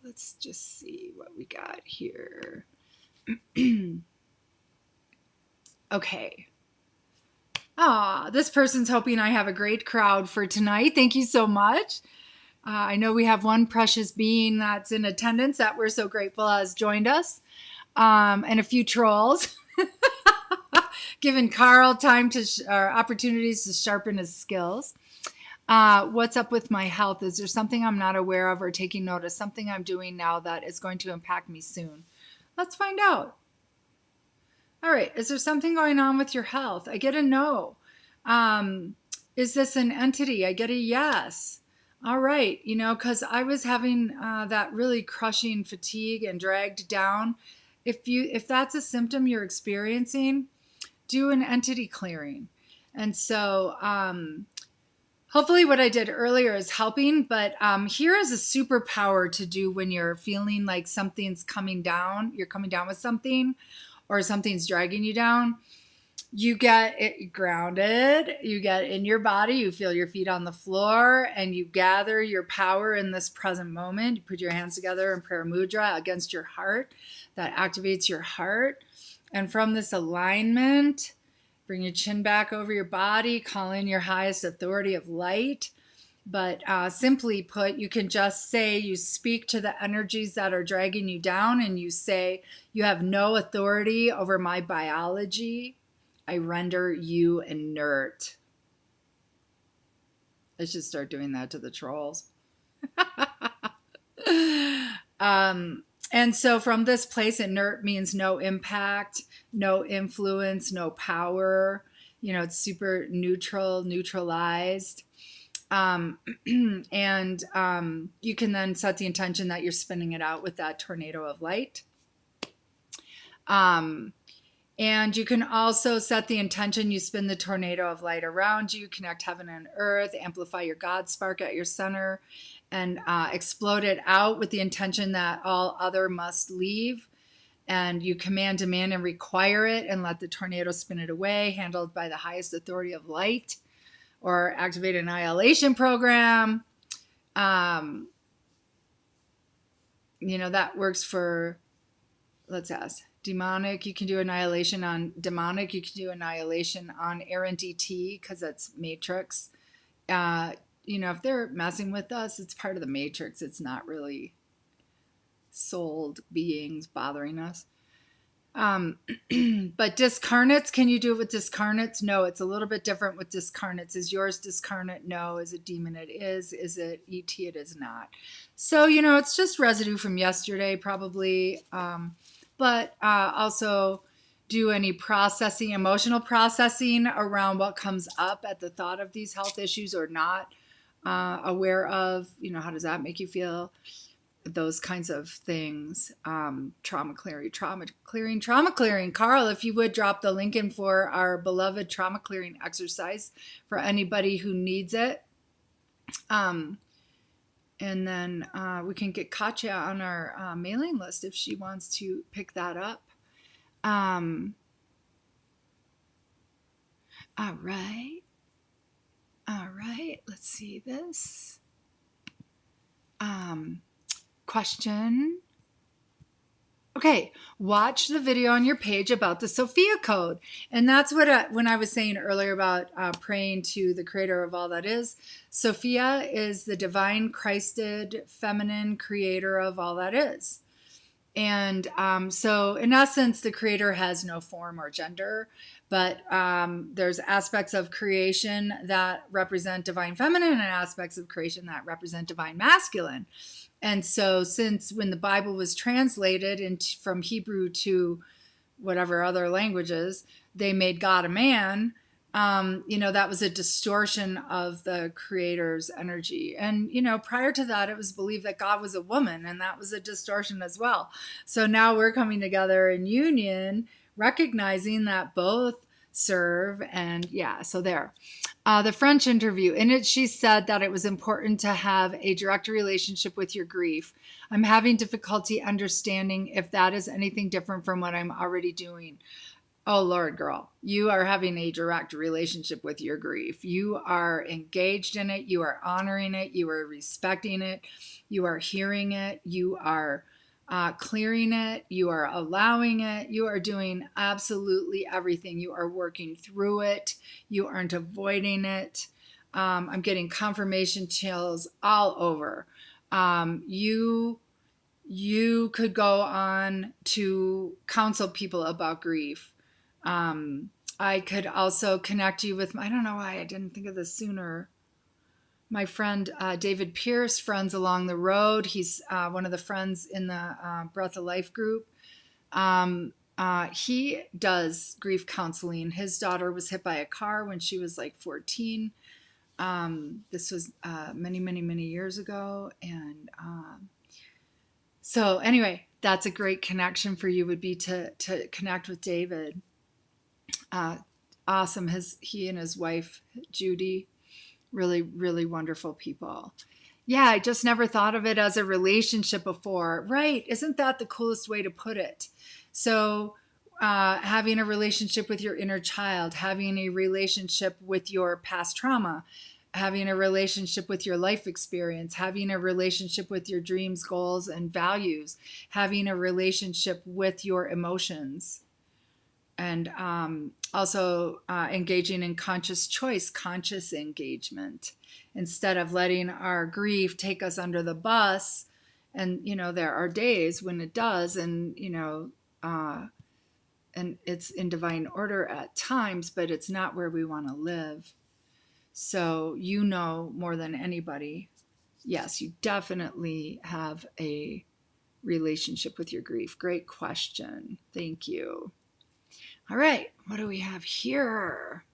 Let's just see what we got here. Okay. This person's hoping I have a great crowd for tonight. Thank you so much. I know we have one precious being that's in attendance that we're so grateful has joined us. And a few trolls, giving Carl time or opportunities to sharpen his skills. What's up with my health? Is there something I'm not aware of or taking notice? Something I'm doing now that is going to impact me soon? Let's find out. All right. Is there something going on with your health? I get a no. Is this an entity? I get a yes. All right. Because I was having that really crushing fatigue and dragged down. If that's a symptom you're experiencing, do an entity clearing. And so hopefully what I did earlier is helping, but here is a superpower to do when you're feeling like something's coming down, you're coming down with something, or something's dragging you down. You get it grounded, you get in your body, you feel your feet on the floor, and you gather your power in this present moment. You put your hands together in prayer mudra against your heart. That activates your heart. And from this alignment, bring your chin back over your body, call in your highest authority of light. But simply put, you can just say, you speak to the energies that are dragging you down, and you say, you have no authority over my biology. I render you inert. I should start doing that to the trolls. And so from this place, inert means no impact, no influence, no power. It's super neutral, neutralized. And you can then set the intention that you're spinning it out with that tornado of light. And you can also set the intention, you spin the tornado of light around you, connect heaven and earth, amplify your God spark at your center, and explode it out with the intention that all other must leave. And you command, demand, and require it, and let the tornado spin it away, handled by the highest authority of light, or activate an annihilation program. That works for, let's ask. Demonic, you can do annihilation on demonic. You can do annihilation on errant ET because that's matrix. If they're messing with us, it's part of the matrix. It's not really souled beings bothering us. But discarnates, can you do it with discarnates? No, it's a little bit different with discarnates. Is yours discarnate? No. Is it demon? It is. Is it ET? It is not. So, it's just residue from yesterday probably. But also do any processing, emotional processing around what comes up at the thought of these health issues or not aware of, how does that make you feel? those kinds of things. Trauma clearing. Carl, if you would drop the link in for our beloved trauma clearing exercise for anybody who needs it. And then we can get Katya on our mailing list if she wants to pick that up. All right. Let's see this. Question. Okay, watch the video on your page about the Sophia Code. And that's what when I was saying earlier about praying to the creator of all that is. Sophia is the divine Christed feminine creator of all that is. And so in essence, the creator has no form or gender, but there's aspects of creation that represent divine feminine and aspects of creation that represent divine masculine. And so since when the Bible was translated from Hebrew to whatever other languages, they made God a man, that was a distortion of the creator's energy. And, prior to that, it was believed that God was a woman, and that was a distortion as well. So now we're coming together in union, recognizing that both serve. And so there. The French interview. In it, she said that it was important to have a direct relationship with your grief. I'm having difficulty understanding if that is anything different from what I'm already doing. Oh, Lord, girl, you are having a direct relationship with your grief. You are engaged in it. You are honoring it. You are respecting it. You are hearing it. You are clearing it. You are allowing it. You are doing absolutely everything. You are working through it. You aren't avoiding it. I'm getting confirmation chills all over. You could go on to counsel people about grief. I could also connect you with, I don't know why I didn't think of this sooner. My friend, David Pierce, Friends Along the Road. He's one of the friends in the Breath of Life group. He does grief counseling. His daughter was hit by a car when she was like 14. This was many, many, many years ago. And so anyway, that's a great connection for you, would be to connect with David. Awesome. He and his wife, Judy, really, really wonderful people. Yeah, I just never thought of it as a relationship before. Right. Isn't that the coolest way to put it? So having a relationship with your inner child, having a relationship with your past trauma, having a relationship with your life experience, having a relationship with your dreams, goals, and values, having a relationship with your emotions. And also engaging in conscious choice, conscious engagement, instead of letting our grief take us under the bus. And, there are days when it does, and, and it's in divine order at times, but it's not where we want to live. So, more than anybody, yes, you definitely have a relationship with your grief. Great question. Thank you. All right, what do we have here?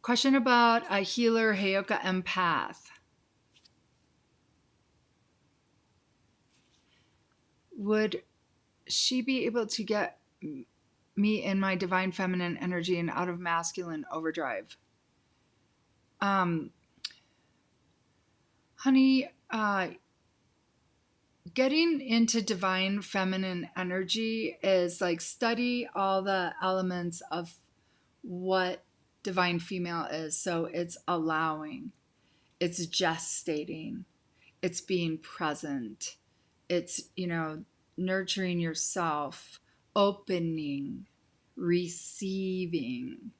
Question about a healer, Heyoka empath. Would she be able to get me in my divine feminine energy and out of masculine overdrive? Honey, getting into divine feminine energy is like study all the elements of what divine female is. So it's allowing, it's gestating, it's being present, it's, nurturing yourself, opening, receiving.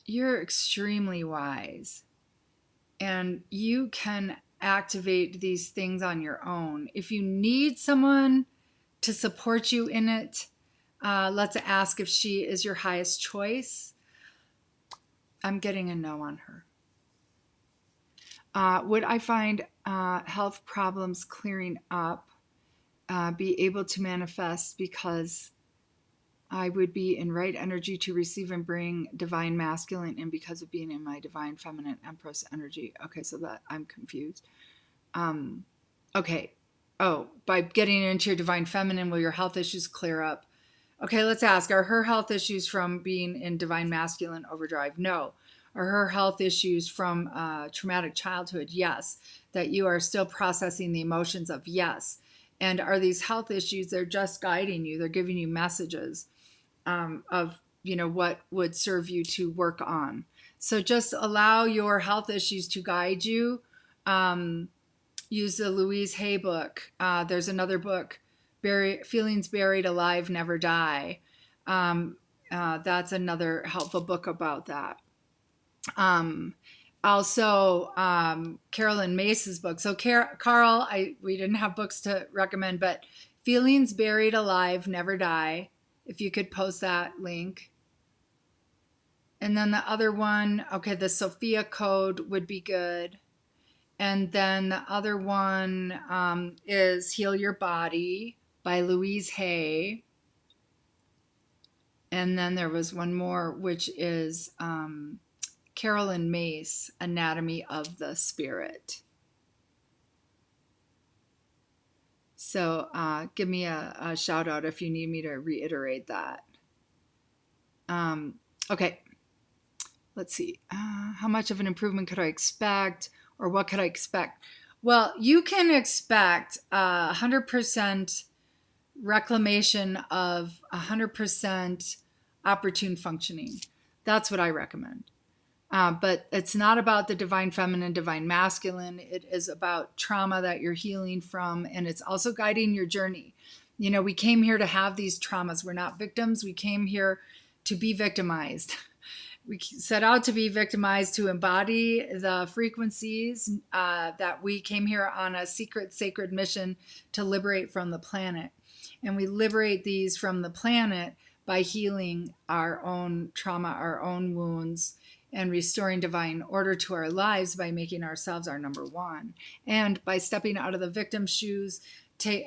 You're extremely wise. And you can activate these things on your own. If you need someone to support you in it, let's ask if she is your highest choice. I'm getting a no on her. Would I find health problems clearing up, be able to manifest because I would be in right energy to receive and bring divine masculine in because of being in my divine feminine empress energy. Okay, so that I'm confused. Okay. Oh, by getting into your divine feminine, will your health issues clear up? Okay, let's ask, are her health issues from being in divine masculine overdrive? No. Are her health issues from traumatic childhood? Yes. That you are still processing the emotions of? Yes. And are these health issues, they're just guiding you, they're giving you messages of, what would serve you to work on. So just allow your health issues to guide you. Use the Louise Hay book. There's another book, Feelings Buried Alive Never Die. That's another helpful book about that. Also, Carolyn Mace's book. So Carl, we didn't have books to recommend, but Feelings Buried Alive Never Die. If you could post that link. And then the other one, okay, the Sophia Code would be good. And then the other one is Heal Your Body by Louise Hay. And then there was one more, which is Carolyn Mace, Anatomy of the Spirit. So give me a shout out if you need me to reiterate that. Okay, let's see. How much of an improvement could I expect, or what could I expect? Well, you can expect 100% reclamation of 100% opportune functioning. That's what I recommend. But it's not about the divine feminine, divine masculine. It is about trauma that you're healing from, and it's also guiding your journey. We came here to have these traumas. We're not victims. We came here to be victimized. We set out to be victimized, to embody the frequencies that we came here on a secret, sacred mission to liberate from the planet. And we liberate these from the planet by healing our own trauma, our own wounds, and restoring divine order to our lives by making ourselves our number one. And by stepping out of the victim's shoes,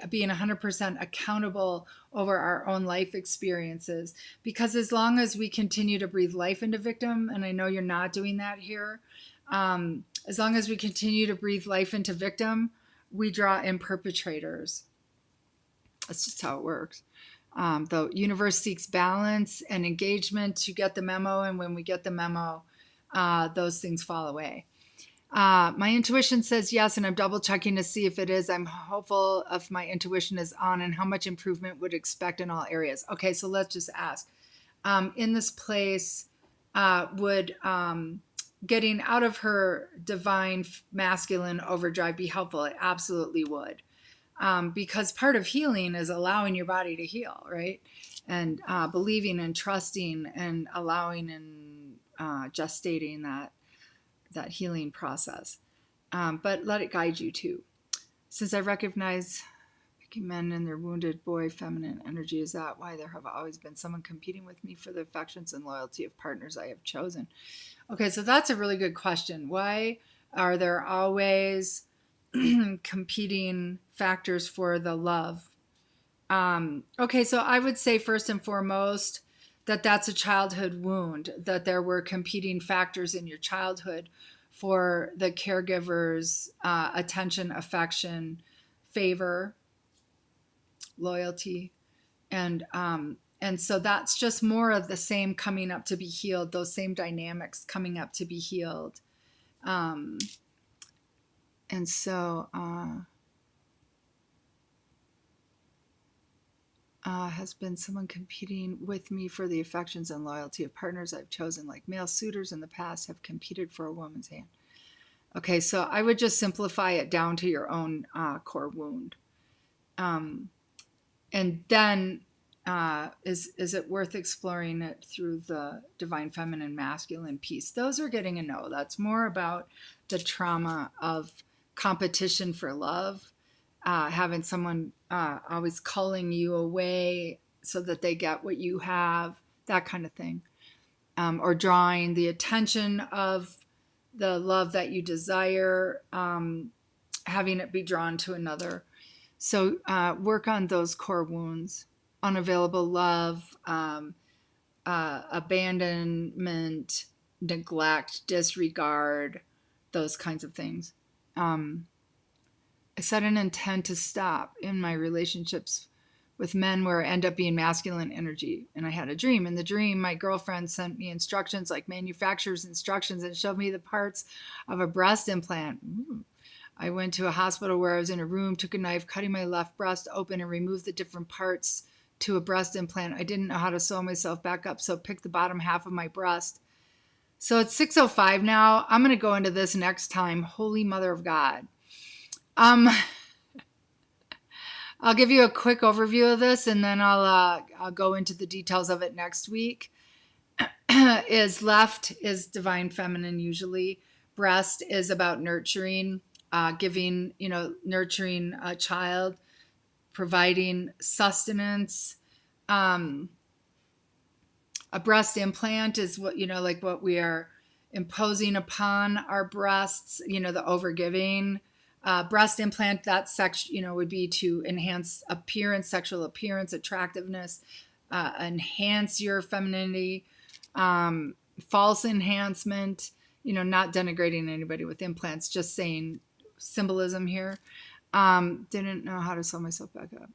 being 100% accountable over our own life experiences. Because as long as we continue to breathe life into victim, and I know you're not doing that here, as long as we continue to breathe life into victim, we draw in perpetrators. That's just how it works. The universe seeks balance and engagement to get the memo, and when we get the memo, those things fall away. My intuition says yes, and I'm double checking to see if it is. I'm hopeful if my intuition is on, and how much improvement would expect in all areas. Okay, so let's just ask. In this place, would getting out of her divine masculine overdrive be helpful? It absolutely would. Because part of healing is allowing your body to heal, right? And believing and trusting and allowing and gestating that healing process. But let it guide you too. Since I recognize picking men and their wounded boy feminine energy, is that why there have always been someone competing with me for the affections and loyalty of partners I have chosen? Okay, so that's a really good question. Why are there always competing factors for the love? Okay, so I would say first and foremost that that's a childhood wound, that there were competing factors in your childhood for the caregiver's attention, affection, favor, loyalty. And so that's just more of the same coming up to be healed, those same dynamics coming up to be healed. And so has been someone competing with me for the affections and loyalty of partners I've chosen, like male suitors in the past have competed for a woman's hand. Okay, so I would just simplify it down to your own core wound. And then is it worth exploring it through the divine feminine masculine piece? Those are getting a no. That's more about the trauma of competition for love, having someone always culling you away so that they get what you have, that kind of thing. Or drawing the attention of the love that you desire, having it be drawn to another. So work on those core wounds. unavailable love, abandonment, neglect, disregard, those kinds of things. I set an intent to stop in my relationships with men where I end up being masculine energy. And I had a dream. In the dream, my girlfriend sent me instructions, like manufacturer's instructions, and showed me the parts of a breast implant. Ooh. I went to a hospital where I was in a room, took a knife, cutting my left breast open and removed the different parts to a breast implant. I didn't know how to sew myself back up, so picked the bottom half of my breast. So it's 6:05 now. I'm going to go into this next time. Holy Mother of God. I'll give you a quick overview of this, and then I'll go into the details of it next week. Is left is divine feminine usually. Breast is about nurturing, giving, nurturing a child, providing sustenance. A breast implant is what, like what we are imposing upon our breasts, the overgiving. Breast implant, that would be to enhance appearance, sexual appearance, attractiveness, enhance your femininity, false enhancement, not denigrating anybody with implants, just saying symbolism here. Didn't know how to sew myself back up.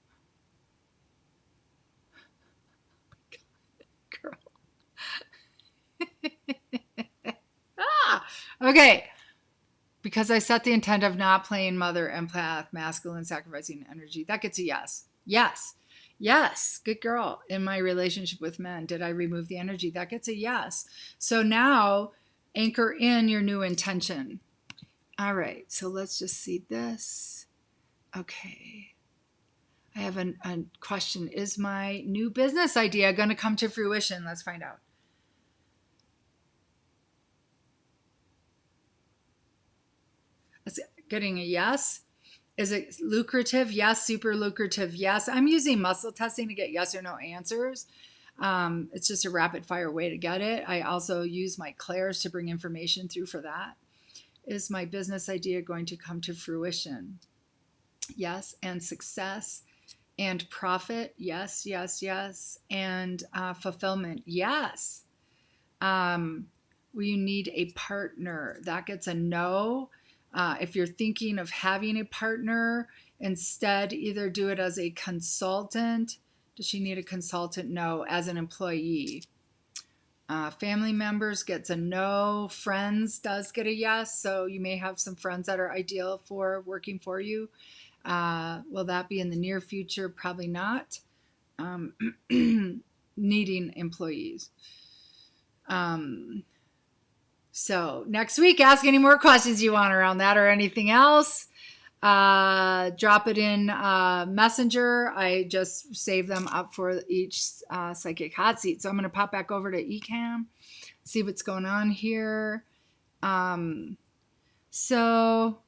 Girl. Okay. Because I set the intent of not playing mother, empath, masculine, sacrificing energy. That gets a yes. Yes. Yes. Good girl. In my relationship with men, did I remove the energy? That gets a yes. So now anchor in your new intention. All right. So let's just see this. Okay. I have a question. Is my new business idea going to come to fruition? Let's find out. Getting a yes. Is it lucrative? Yes. Super lucrative? Yes. I'm using muscle testing to get yes or no answers. It's just a rapid fire way to get it. I also use my clairs to bring information through for that. Is my business idea going to come to fruition? Yes. And success and profit? Yes, yes, yes. And fulfillment? Yes. Will you need a partner? That gets a no. If you're thinking of having a partner, instead either do it as a consultant. Does she need a consultant? No. As an employee. Family members gets a no. Friends does get a yes. So you may have some friends that are ideal for working for you. Will that be in the near future? Probably not. Needing employees. So next week, ask any more questions you want around that or anything else. Drop it in Messenger. I just save them up for each psychic hot seat. So I'm going to pop back over to eCam, see what's going on here. So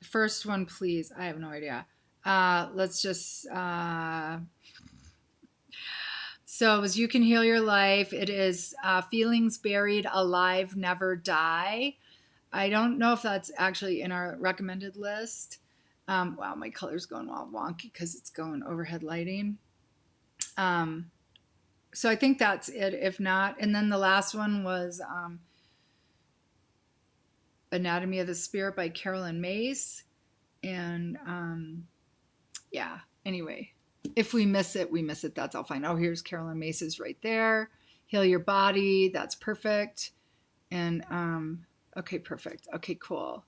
first one, please. I have no idea. Let's just... So it was You Can Heal Your Life. It is Feelings Buried Alive Never Die. I don't know if that's actually in our recommended list. Wow, my color's going all wonky because it's going overhead lighting. So I think that's it, if not. And then the last one was Anatomy of the Spirit by Carolyn Mace. And yeah, anyway. If we miss it, we miss it. That's all fine. Oh, here's Carolyn Mace's right there. Heal Your Body. That's perfect. And, okay, perfect. Okay, cool.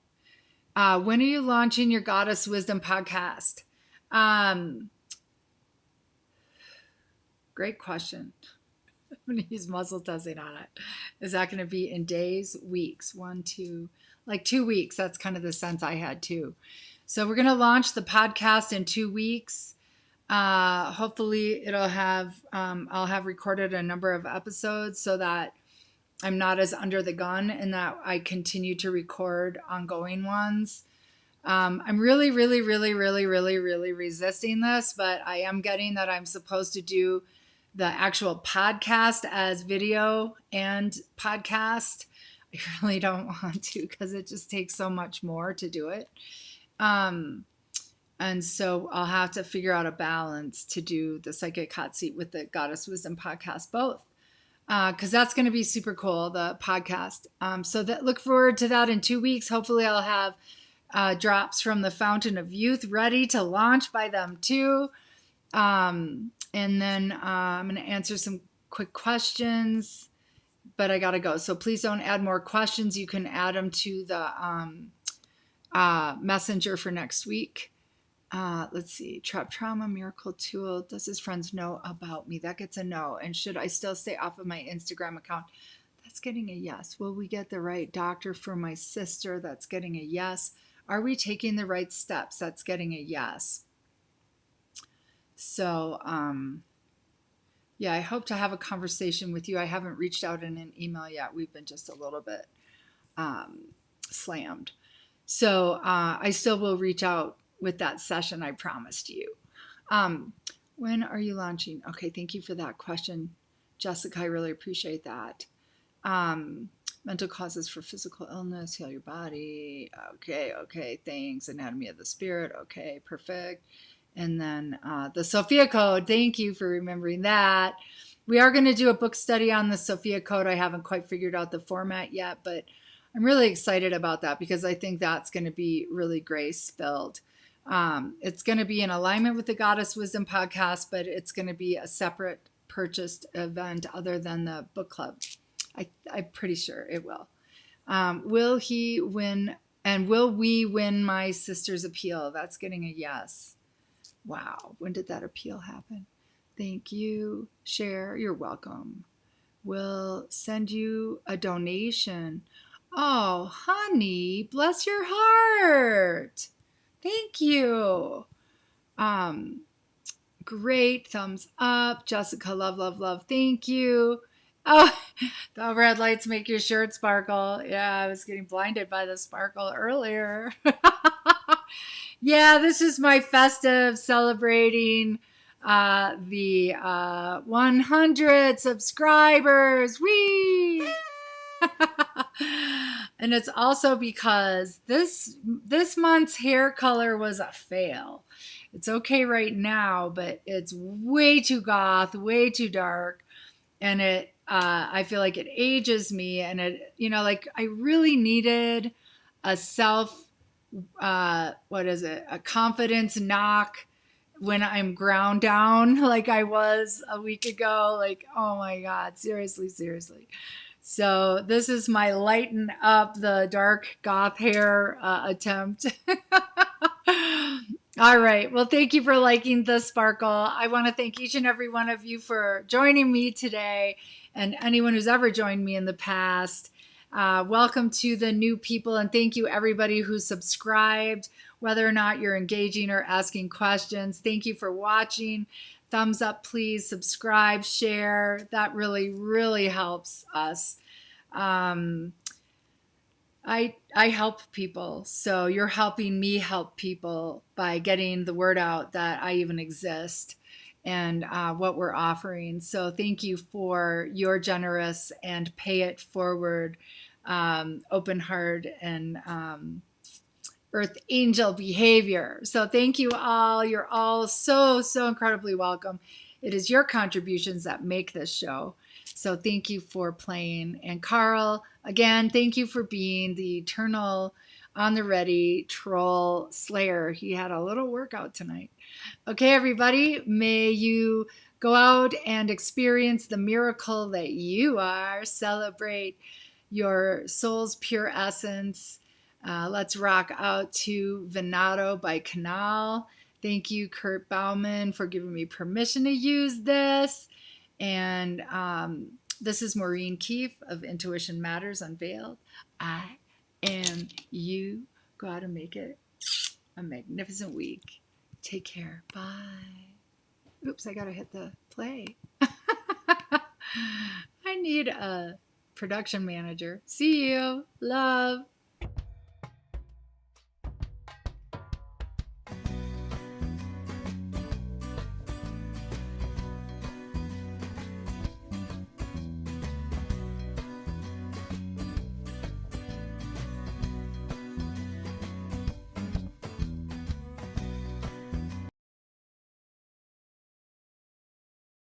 When are you launching your Goddess Wisdom podcast? Great question. I'm going to use muscle testing on it. Is that going to be in days, weeks? 1, 2, like 2 weeks. That's kind of the sense I had too. So we're going to launch the podcast in 2 weeks. Hopefully it'll have, I'll have recorded a number of episodes so that I'm not as under the gun and that I continue to record ongoing ones. I'm really resisting this, but I am getting that I'm supposed to do the actual podcast as video and podcast. I really don't want to because it just takes so much more to do it. And so I'll have to figure out a balance to do the Psychic Hot Seat with the Goddess Wisdom podcast, both. Because that's going to be super cool, the podcast. So that look forward to that in 2 weeks. Hopefully I'll have drops from the Fountain of Youth ready to launch by them too. And then I'm going to answer some quick questions, but I got to go. So please don't add more questions. You can add them to the messenger for next week. Let's see. Trap trauma, miracle tool. Does his friends know about me? That gets a no. And should I still stay off of my Instagram account? That's getting a yes. Will we get the right doctor for my sister? That's getting a yes. Are we taking the right steps? That's getting a yes. So, yeah, I hope to have a conversation with you. I haven't reached out in an email yet. We've been just a little bit slammed. So I still will reach out with that session I promised you. When are you launching? Okay, thank you for that question, Jessica. I really appreciate that. Mental causes for physical illness, heal your body. Okay, thanks. Anatomy of the spirit. Okay, perfect. And then the Sophia Code. Thank you for remembering that. We are going to do a book study on the Sophia Code. I haven't quite figured out the format yet, but I'm really excited about that because I think that's going to be really grace-filled. It's going to be in alignment with the Goddess Wisdom podcast, but it's going to be a separate purchased event other than the book club. I'm pretty sure it will. Will he win? And will we win my sister's appeal? That's getting a yes. Wow. When did that appeal happen? Thank you. Share. You're welcome. We'll send you a donation. Oh, honey, bless your heart. Thank you. Great. Thumbs up. Jessica, love. Thank you. Oh, the overhead lights make your shirt sparkle. Yeah, I was getting blinded by the sparkle earlier. Yeah, this is my festive celebrating the 100 subscribers. Whee! And it's also because this month's hair color was a fail. It's okay right now, but it's way too goth, way too dark, and I feel like it ages me, and like I really needed a a confidence knock when I'm ground down like I was a week ago. Like, oh my God, seriously. So this is my lighten up the dark goth hair attempt. All right. Well, thank you for liking the sparkle. I want to thank each and every one of you for joining me today and anyone who's ever joined me in the past. Welcome to the new people, and thank you everybody who subscribed, whether or not you're engaging or asking questions. Thank you for watching. Thumbs up, please. Subscribe, share. That really helps us. I help people, so you're helping me help people by getting the word out that I even exist and what we're offering. So thank you for your generous and pay it forward, open heart and earth angel behavior. So thank you all. You're all so incredibly welcome. It is your contributions that make this show. So thank you for playing. And Carl, again, thank you for being the eternal on the ready troll slayer. He had a little workout tonight. Okay, everybody, may you go out and experience the miracle that you are. Celebrate your soul's pure essence. Let's rock out to Venato by Canal. Thank you, Kurt Bauman, for giving me permission to use this. And this is Maureen Keefe of Intuition Matters Unveiled. I am you. Go out and make it a magnificent week. Take care. Bye. Oops, I got to hit the play. I need a production manager. See you. Love.